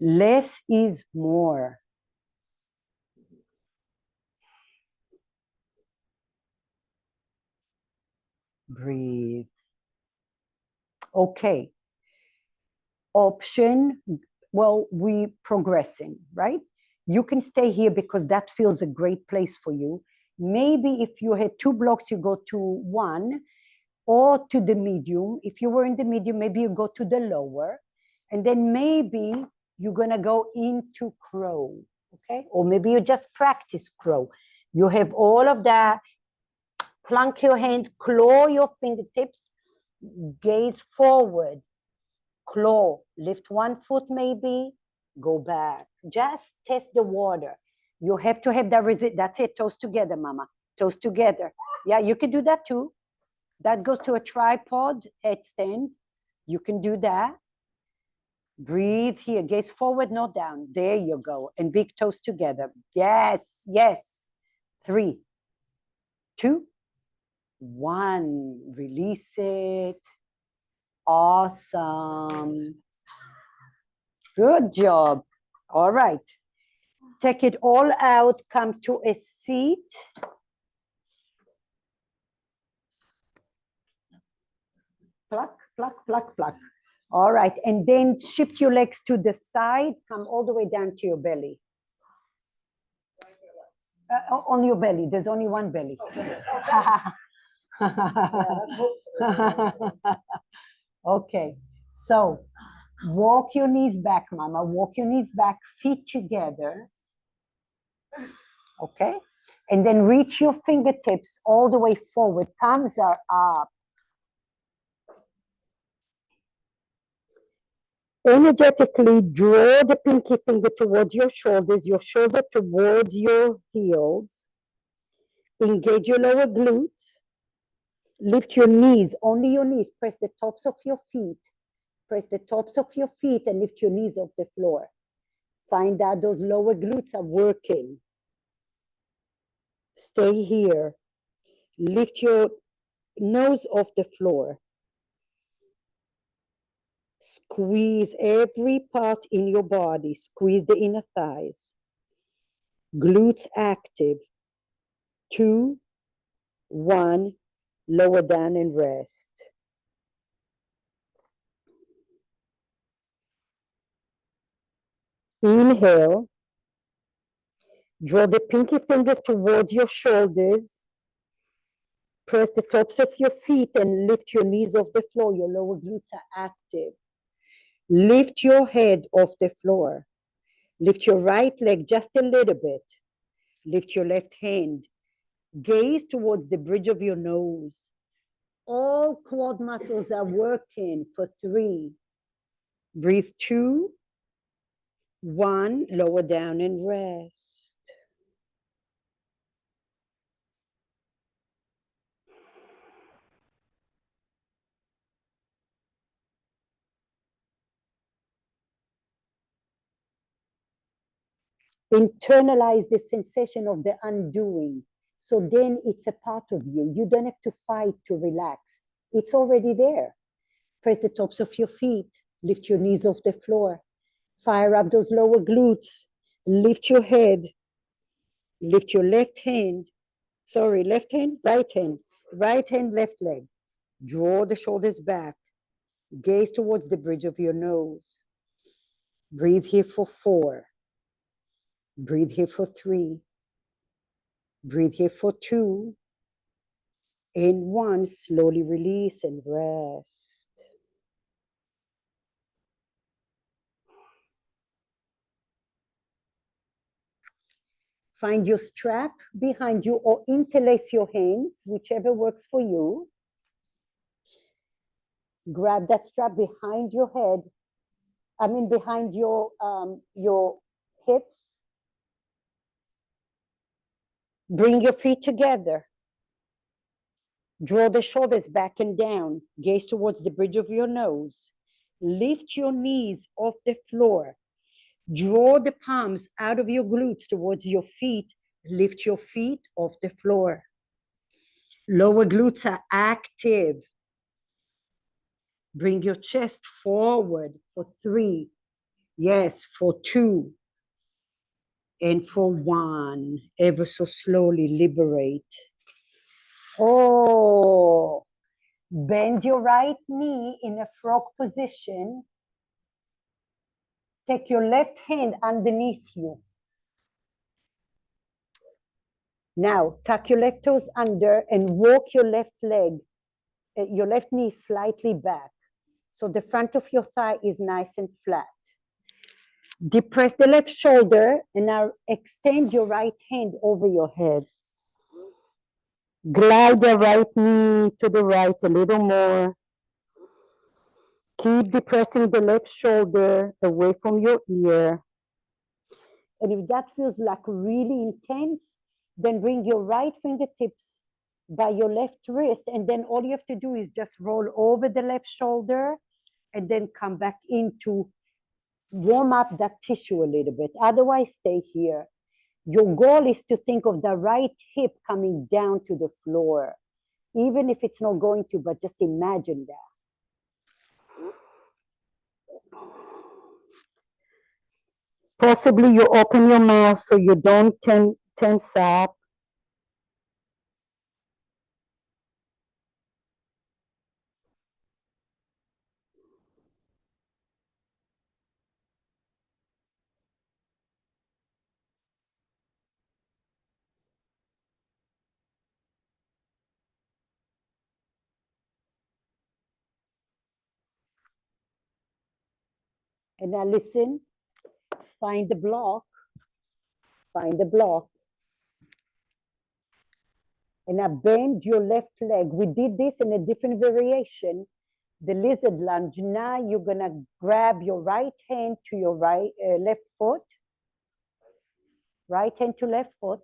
Less is more. Breathe. Okay. Option, well, we progressing, right? You can stay here because that feels a great place for you. Maybe if you had 2 blocks, you go to 1 or to the medium. If you were in the medium, maybe you go to the lower. And then maybe you're going to go into crow, okay? Or maybe you just practice crow. You have all of that. Plunk your hands, claw your fingertips, gaze forward, claw, lift 1 foot maybe, go back. Just test the water. You have to have that resist. That's it, toes together, mama. Toes together. Yeah, you can do that too. That goes to a tripod headstand. You can do that. Breathe here, gaze forward, not down. There you go. And big toes together. Yes, yes. 3, 2, 1. Release it. Awesome. Good job. All right. Take it all out. Come to a seat. Pluck, pluck, pluck, pluck. All right. And then shift your legs to the side. Come all the way down to your belly. On your belly. There's only one belly. Okay. So walk your knees back, mama. Walk your knees back, feet together. Okay. And then reach your fingertips all the way forward. Palms are up. Energetically draw the pinky finger towards your shoulders, your shoulder towards your heels. Engage your lower glutes. Lift your knees, only your knees. Press the tops of your feet. Press the tops of your feet and lift your knees off the floor. Find out those lower glutes are working. Stay here. Lift your nose off the floor. Squeeze every part in your body. Squeeze the inner thighs. Glutes active. 2, 1. Lower down and rest. Inhale. Draw the pinky fingers towards your shoulders. Press the tops of your feet and lift your knees off the floor. Your lower glutes are active. Lift your head off the floor. Lift your right leg just a little bit. Lift your left hand. Gaze towards the bridge of your nose. All quad muscles are working for 3. Breathe 2, 1. Lower down and rest. Internalize the sensation of the undoing. So then it's a part of you. You don't have to fight to relax. It's already there. Press the tops of your feet. Lift your knees off the floor. Fire up those lower glutes. Lift your head. Lift your left hand. Sorry, left hand, right hand. Right hand, left leg. Draw the shoulders back. Gaze towards the bridge of your nose. Breathe here for 4. Breathe here for 3. Breathe here for 2. And 1. Slowly release and rest. Find your strap behind you or interlace your hands, whichever works for you. Grab that strap behind your head. Behind your hips. Bring your feet together. Draw the shoulders back and down. Gaze towards the bridge of your nose. Lift your knees off the floor. Draw the palms out of your glutes towards your feet. Lift your feet off the floor. Lower glutes are active. Bring your chest forward for 3. Yes, for 2. And for 1. Ever so slowly liberate. Oh, bend your right knee in a frog position. Take your left hand underneath you. Now, tuck your left toes under and walk your left leg, your left knee slightly back. So the front of your thigh is nice and flat. Depress the left shoulder and now extend your right hand over your head. Glide the right knee to the right a little more. Keep depressing the left shoulder away from your ear. And if that feels like really intense, then bring your right fingertips by your left wrist. And then all you have to do is just roll over the left shoulder and then come back in to warm up that tissue a little bit. Otherwise, stay here. Your goal is to think of the right hip coming down to the floor, even if it's not going to, but just imagine that. Possibly you open your mouth so you don't tense up. And now listen, find the block, and now bend your left leg. We did this in a different variation, the lizard lunge. Now you're gonna grab your right hand to your left foot, right hand to left foot,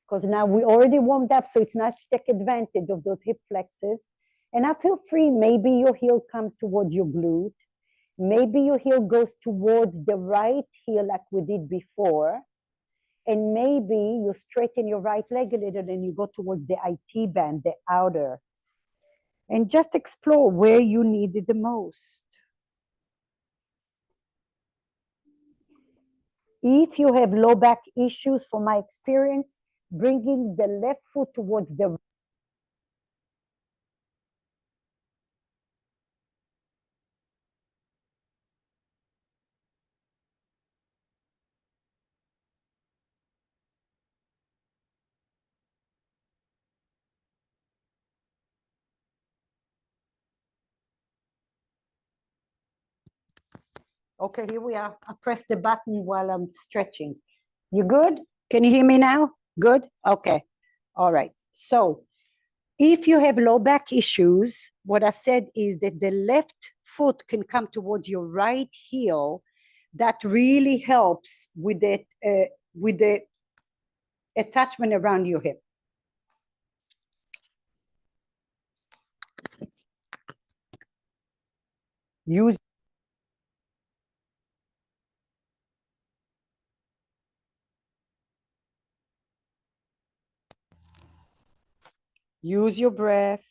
because now we already warmed up, so it's nice to take advantage of those hip flexors. And now feel free, maybe your heel comes towards your glute. Maybe your heel goes towards the right heel like we did before. And maybe you straighten your right leg a little and you go towards the IT band, the outer. And just explore where you need it the most. If you have low back issues, from my experience, bringing the left foot towards the Okay, here we are. I press the button while I'm stretching. You good? Can you hear me now? Good? Okay. All right. So if you have low back issues, what I said is that the left foot can come towards your right heel. That really helps with the attachment around your hip. Use Use your breath.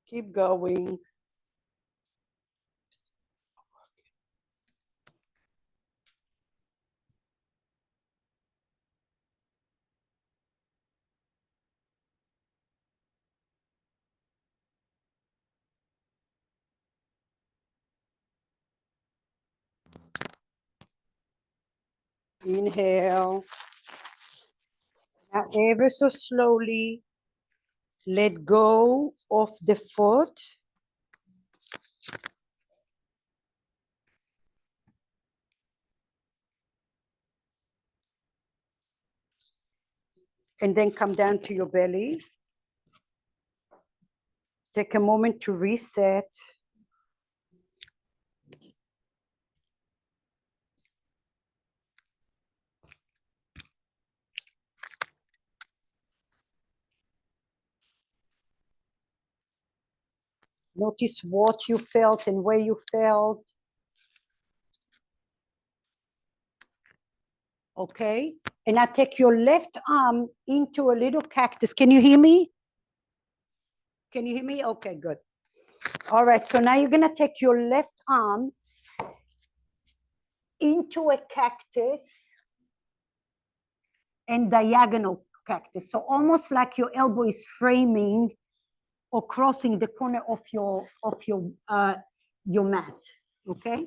Keep going. Inhale. Now, ever so slowly, let go of the foot. And then come down to your belly. Take a moment to reset. Notice what you felt and where you felt. Okay. And now take your left arm into a little cactus. Can you hear me? Can you hear me? Okay, good. All right. So now you're going to take your left arm into a cactus and diagonal cactus. So almost like your elbow is framing or crossing the corner of your mat. Okay.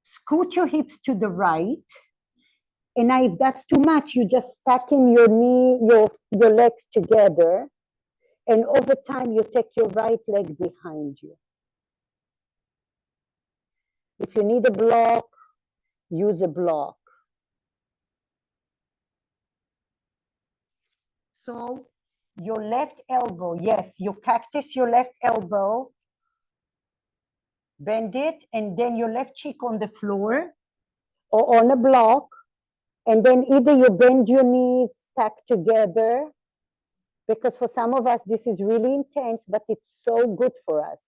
Scoot your hips to the right. And now if that's too much, you just stacking your your legs together. And over time, you take your right leg behind you. If you need a block, use a block. So your left elbow, yes, you cactus your left elbow, bend it, and then your left cheek on the floor or on a block. And then either you bend your knees, stack together, because for some of us, this is really intense, but it's so good for us.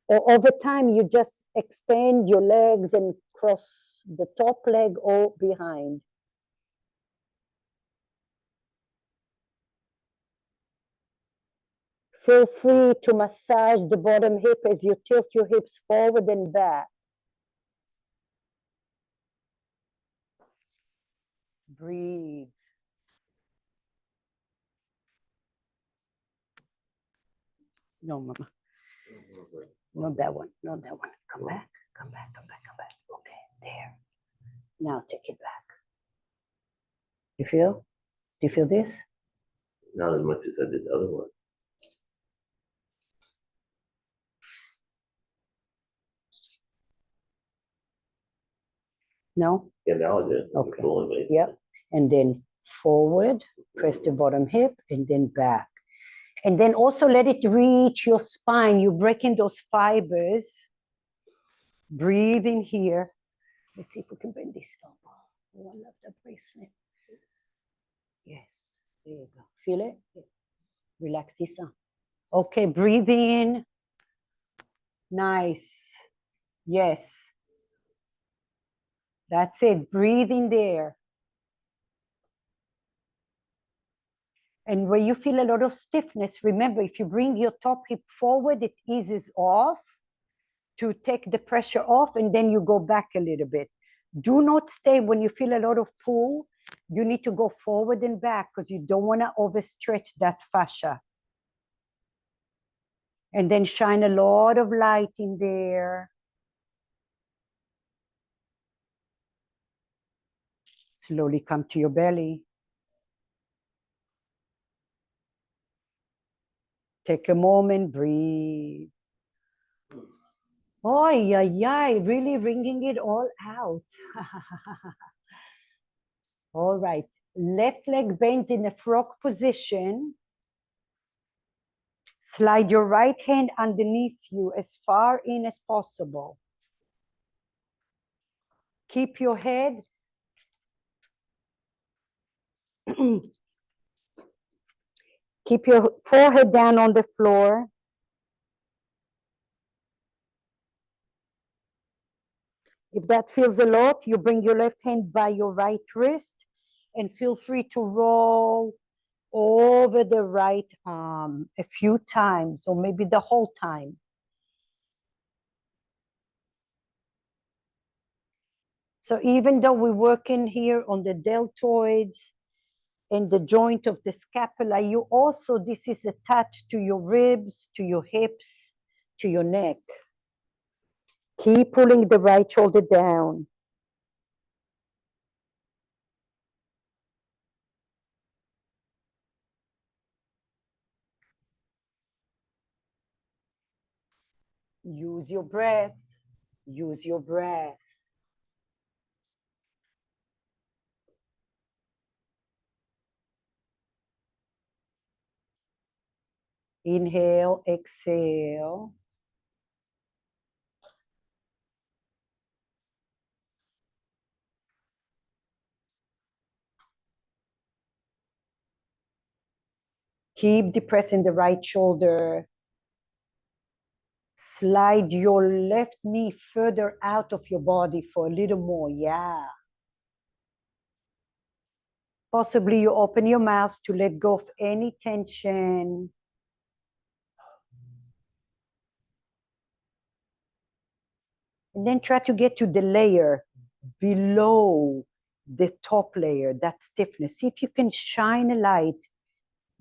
Or over time, you just extend your legs and cross the top leg or behind. Feel free to massage the bottom hip as you tilt your hips forward and back. Breathe. No, mama. Not that one. Not that one. Come back. Come back. Come back. Come back. Okay, there. Now take it back. You feel? Do you feel this? Not as much as I did the other one. No? Yeah, now I did. Okay. Yep. And then forward, press the bottom hip, and then back. And then also let it reach your spine. You're breaking those fibers. Breathe in here. Let's see if we can bend this elbow. Oh, I love the bracelet. Yes, there you go. Feel it? Relax this arm. Okay, breathe in. Nice. Yes. That's it. Breathe in there. And where you feel a lot of stiffness, remember, if you bring your top hip forward, it eases off to take the pressure off, and then you go back a little bit. Do not stay when you feel a lot of pull. You need to go forward and back because you don't want to overstretch that fascia. And then shine a lot of light in there. Slowly come to your belly. Take a moment, breathe. Oh, yeah, really wringing it all out. All right, left leg bends in a frog position. Slide your right hand underneath you as far in as possible. Keep your head. Keep your forehead down on the floor. If that feels a lot, you bring your left hand by your right wrist and feel free to roll over the right arm a few times, or maybe the whole time. So even though we're working here on the deltoids and the joint of the scapula, you also, this is attached to your ribs, to your hips, to your neck. Keep pulling the right shoulder down. Use your breath. Use your breath. Inhale, exhale. Keep depressing the right shoulder. Slide your left knee further out of your body for a little more. Yeah. Possibly you open your mouth to let go of any tension. And then try to get to the layer below the top layer, that stiffness. See if you can shine a light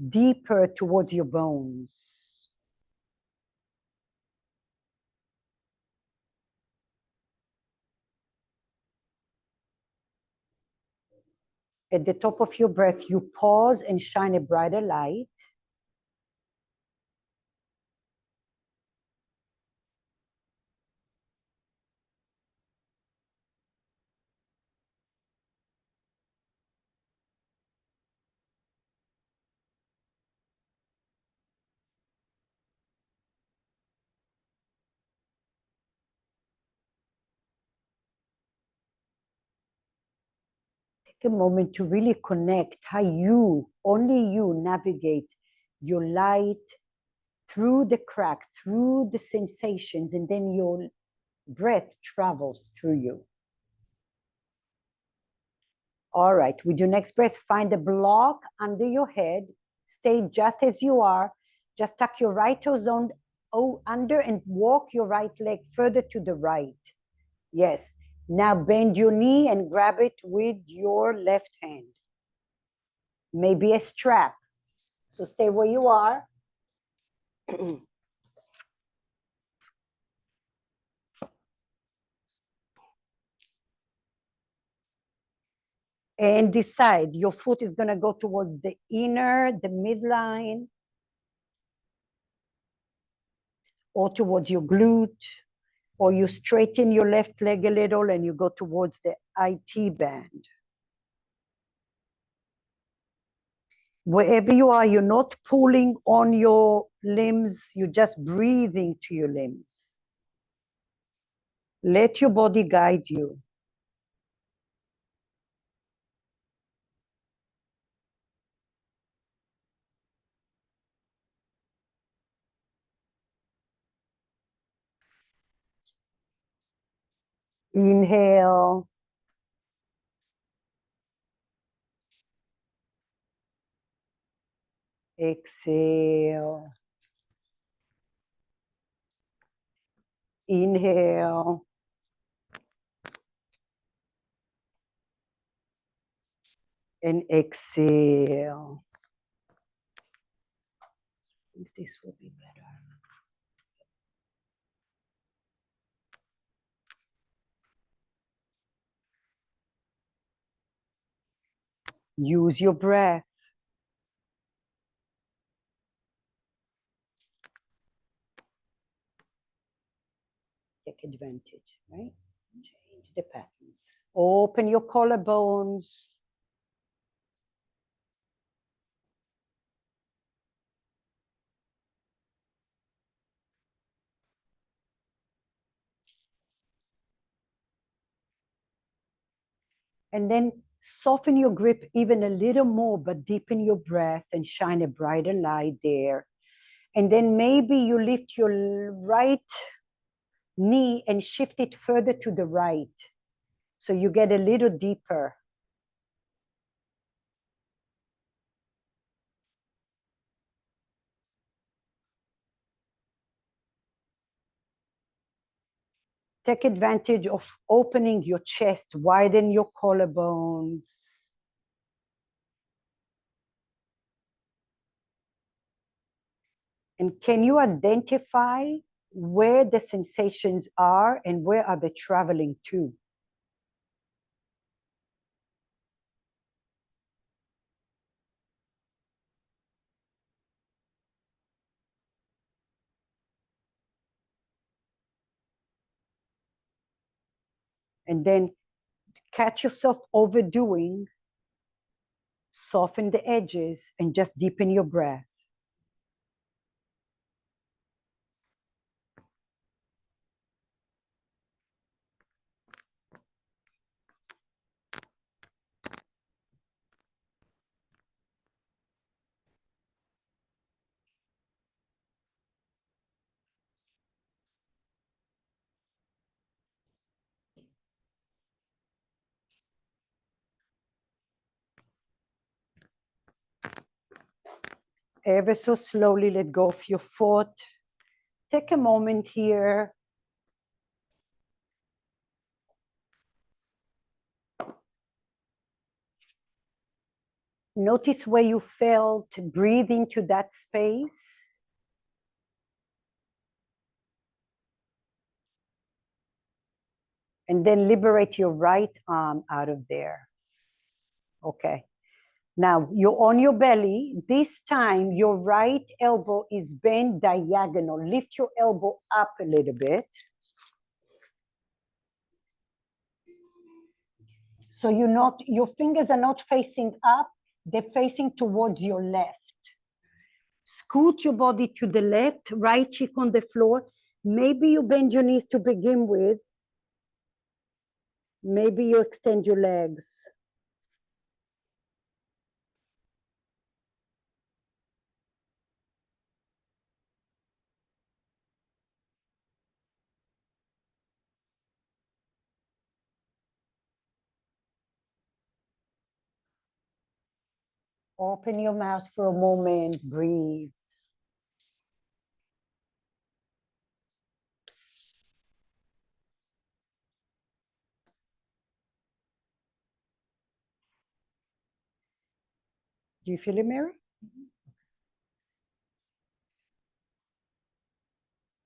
deeper towards your bones. At the top of your breath, you pause and shine a brighter light. Take a moment to really connect how you, only you, navigate your light through the crack, through the sensations, and then your breath travels through you. All right, with your next breath, find a block under your head. Stay just as you are. Just tuck your right toes on under and walk your right leg further to the right. Yes. Now bend your knee and grab it with your left hand. Maybe a strap. So stay where you are. And decide your foot is going to go towards the inner, the midline, or towards your glute, or you straighten your left leg a little and you go towards the IT band. Wherever you are, you're not pulling on your limbs, you're just breathing to your limbs. Let your body guide you. Inhale. Exhale. Inhale. And exhale. I think this will be better. Use your breath. Take advantage, right? Change the patterns. Open your collarbones. And then soften your grip even a little more, but deepen your breath and shine a brighter light there. And then maybe you lift your right knee and shift it further to the right. So you get a little deeper. Take advantage of opening your chest, widen your collarbones. And can you identify where the sensations are and where are they traveling to? And then catch yourself overdoing, soften the edges, and just deepen your breath. Ever so slowly let go of your foot. Take a moment here. Notice where you felt, breathe into that space. And then liberate your right arm out of there. Okay. Now you're on your belly. This time your right elbow is bent diagonal. Lift your elbow up a little bit. So your fingers are not facing up, they're facing towards your left. Scoot your body to the left, right cheek on the floor. Maybe you bend your knees to begin with. Maybe you extend your legs. Open your mouth for a moment, breathe. Do you feel it, Mary?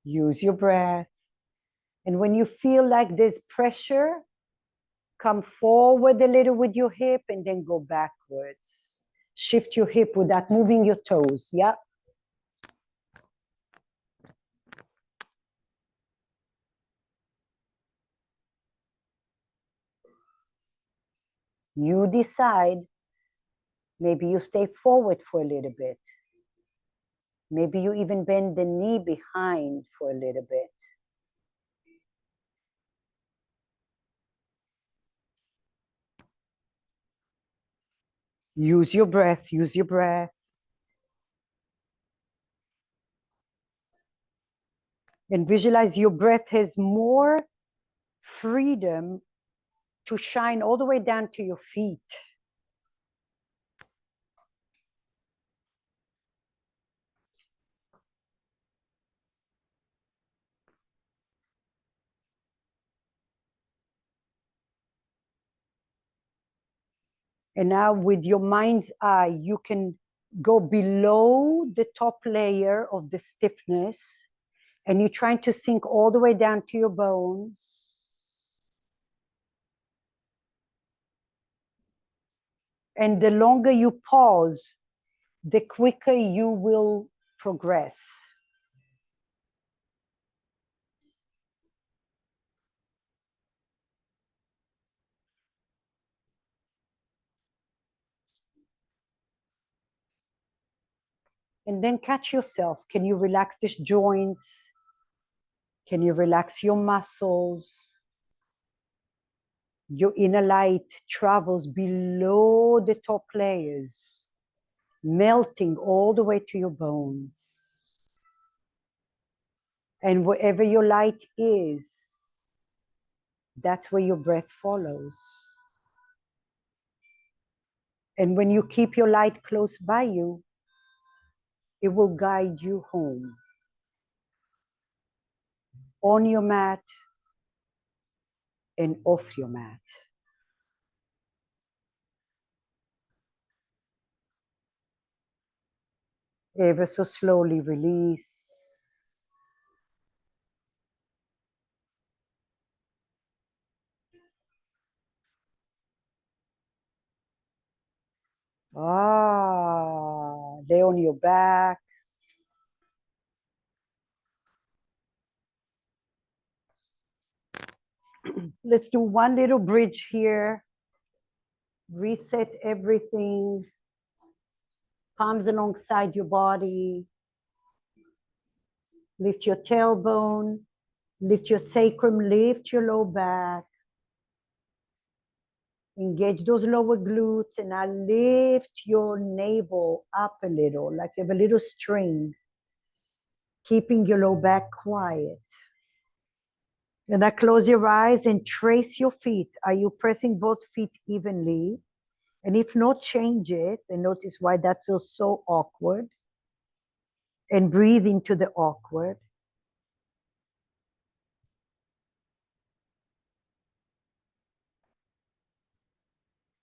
Use your breath. And when you feel like there's pressure, come forward a little with your hip and then go backwards. Shift your hip without moving your toes. Yeah. You decide. Maybe you stay forward for a little bit. Maybe you even bend the knee behind for a little bit. Use your breath, use your breath. And visualize your breath has more freedom to shine all the way down to your feet. And now with your mind's eye, you can go below the top layer of the stiffness, and you're trying to sink all the way down to your bones. And the longer you pause, the quicker you will progress. And then catch yourself. Can you relax these joints? Can you relax your muscles? Your inner light travels below the top layers, melting all the way to your bones. And wherever your light is, that's where your breath follows. And when you keep your light close by you, it will guide you home. On your mat and off your mat. Ever so slowly release. Lay on your back. Let's do one little bridge here. Reset everything. Palms alongside your body. Lift your tailbone. Lift your sacrum. Lift your low back. Engage those lower glutes, and now lift your navel up a little, like you have a little string, keeping your low back quiet. And now close your eyes and trace your feet. Are you pressing both feet evenly? And if not, change it and notice why that feels so awkward. And breathe into the awkward.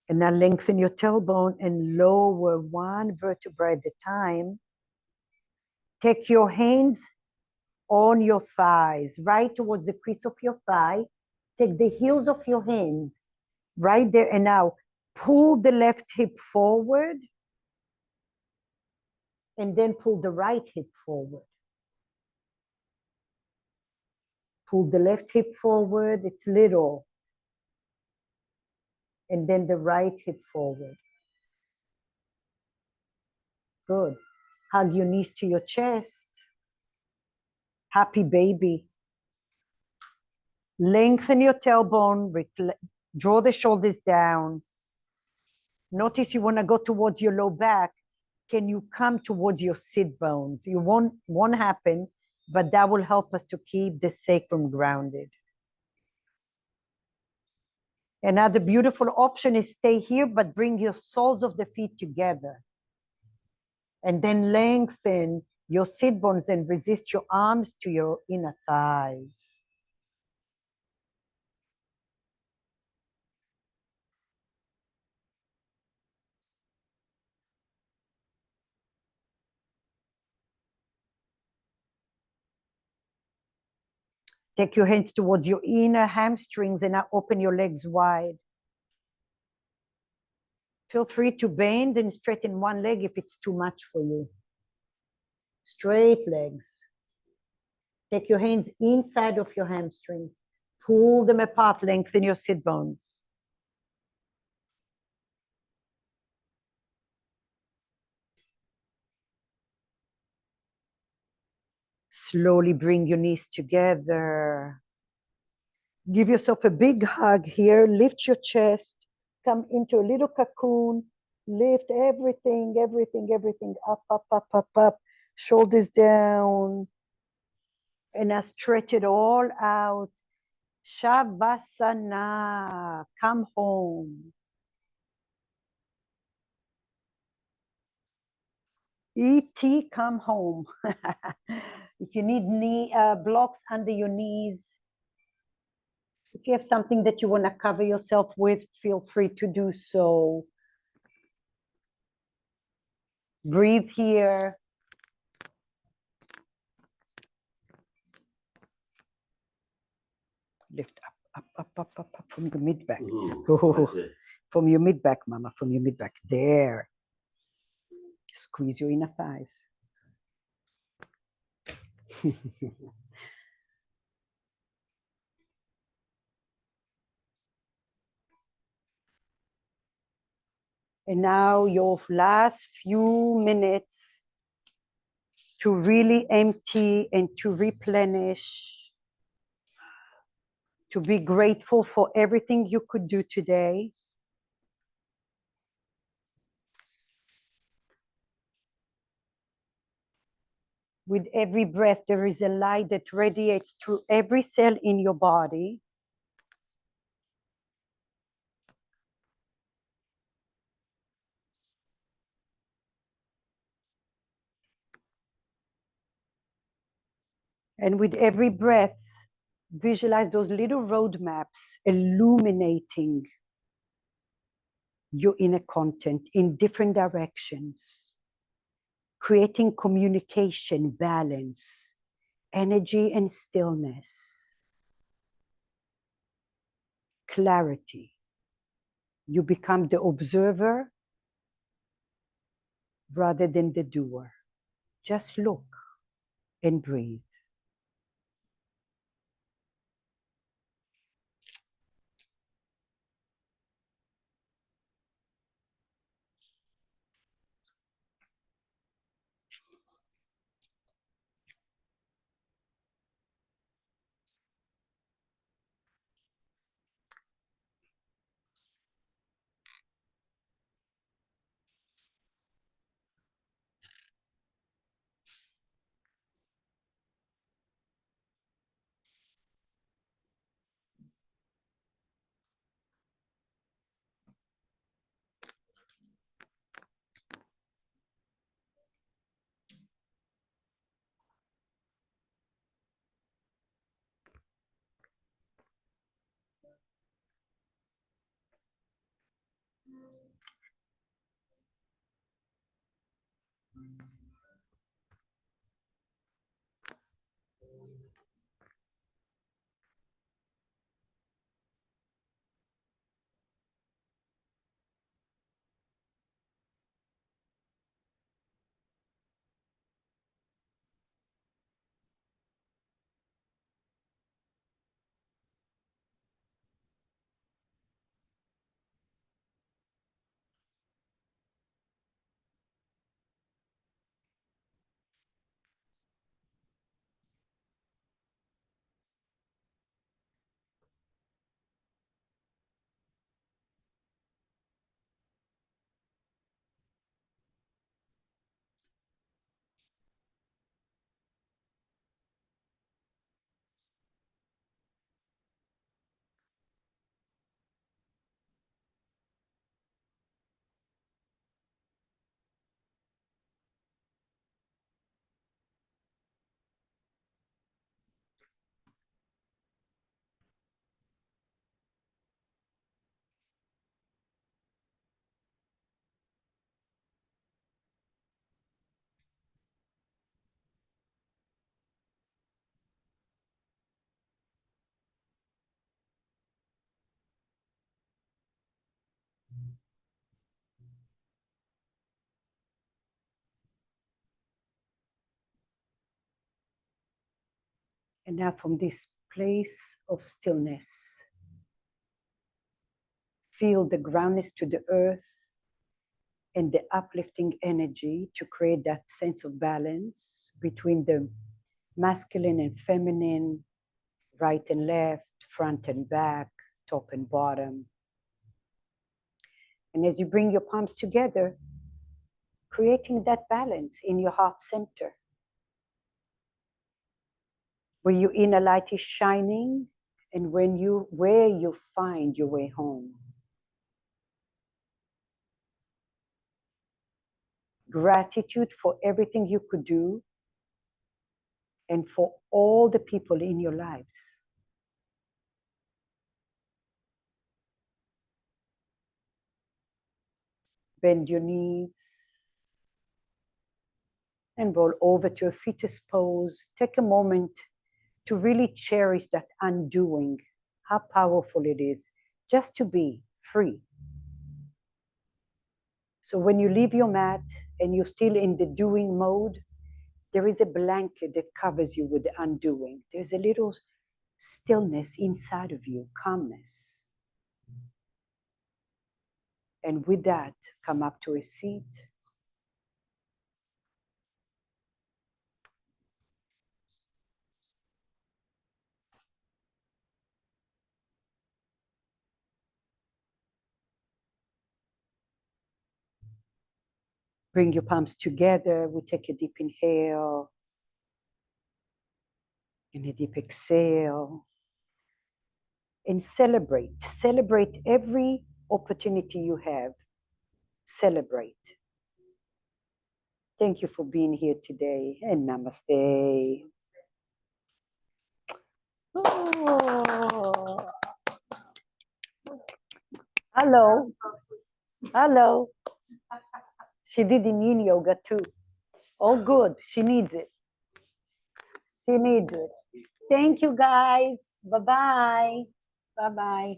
And now lengthen your tailbone and lower one vertebra at a time. Take your hands on your thighs, right towards the crease of your thigh. Take the heels of your hands right there. And now pull the left hip forward. And then pull the right hip forward. Pull the left hip forward, it's little. And then the right hip forward. Good. Hug your knees to your chest. Happy baby. Lengthen your tailbone, draw the shoulders down. Notice you want to go towards your low back. Can you come towards your sit bones? It won't happen, but that will help us to keep the sacrum grounded. Another beautiful option is stay here, but bring your soles of the feet together. And then lengthen your sit bones and resist your arms to your inner thighs. Take your hands towards your inner hamstrings and now open your legs wide. Feel free to bend and straighten one leg if it's too much for you. Straight legs. Take your hands inside of your hamstrings. Pull them apart, lengthen your sit bones. Slowly bring your knees together. Give yourself a big hug here. Lift your chest. Come into a little cocoon. Lift everything, everything, everything up, up, up, up, up. Shoulders down. And now stretch it all out. Shavasana. Come home. E.T. come home. If you need knee blocks under your knees, if you have something that you want to cover yourself with, feel free to do so. Breathe here. Lift up from your mid-back. From your mid-back, mama, from your mid-back. There. Squeeze your inner thighs. And now your last few minutes to really empty and to replenish to be grateful for everything you could do today. With every breath, there is a light that radiates through every cell in your body. And with every breath, visualize those little roadmaps illuminating your inner content in different directions, creating communication, balance, energy and stillness, clarity. You become the observer rather than the doer. Just look and breathe. And now from this place of stillness, feel the groundness to the earth and the uplifting energy to create that sense of balance between the masculine and feminine, right and left, front and back, top and bottom. And as you bring your palms together, creating that balance in your heart center, where your inner light is shining and where you find your way home. Gratitude for everything you could do and for all the people in your lives. Bend your knees and roll over to a fetus pose. Take a moment to really cherish that undoing, how powerful it is just to be free. So when you leave your mat and you're still in the doing mode, there is a blanket that covers you with the undoing. There's a little stillness inside of you, calmness. And with that, come up to a seat. Bring your palms together. We take a deep inhale and a deep exhale. And celebrate. Celebrate every opportunity you have. Celebrate. Thank you for being here today, and namaste. Oh. Hello. Hello. She did in yin yoga too. Oh, good. She needs it. She needs it. Thank you, guys. Bye-bye. Bye-bye.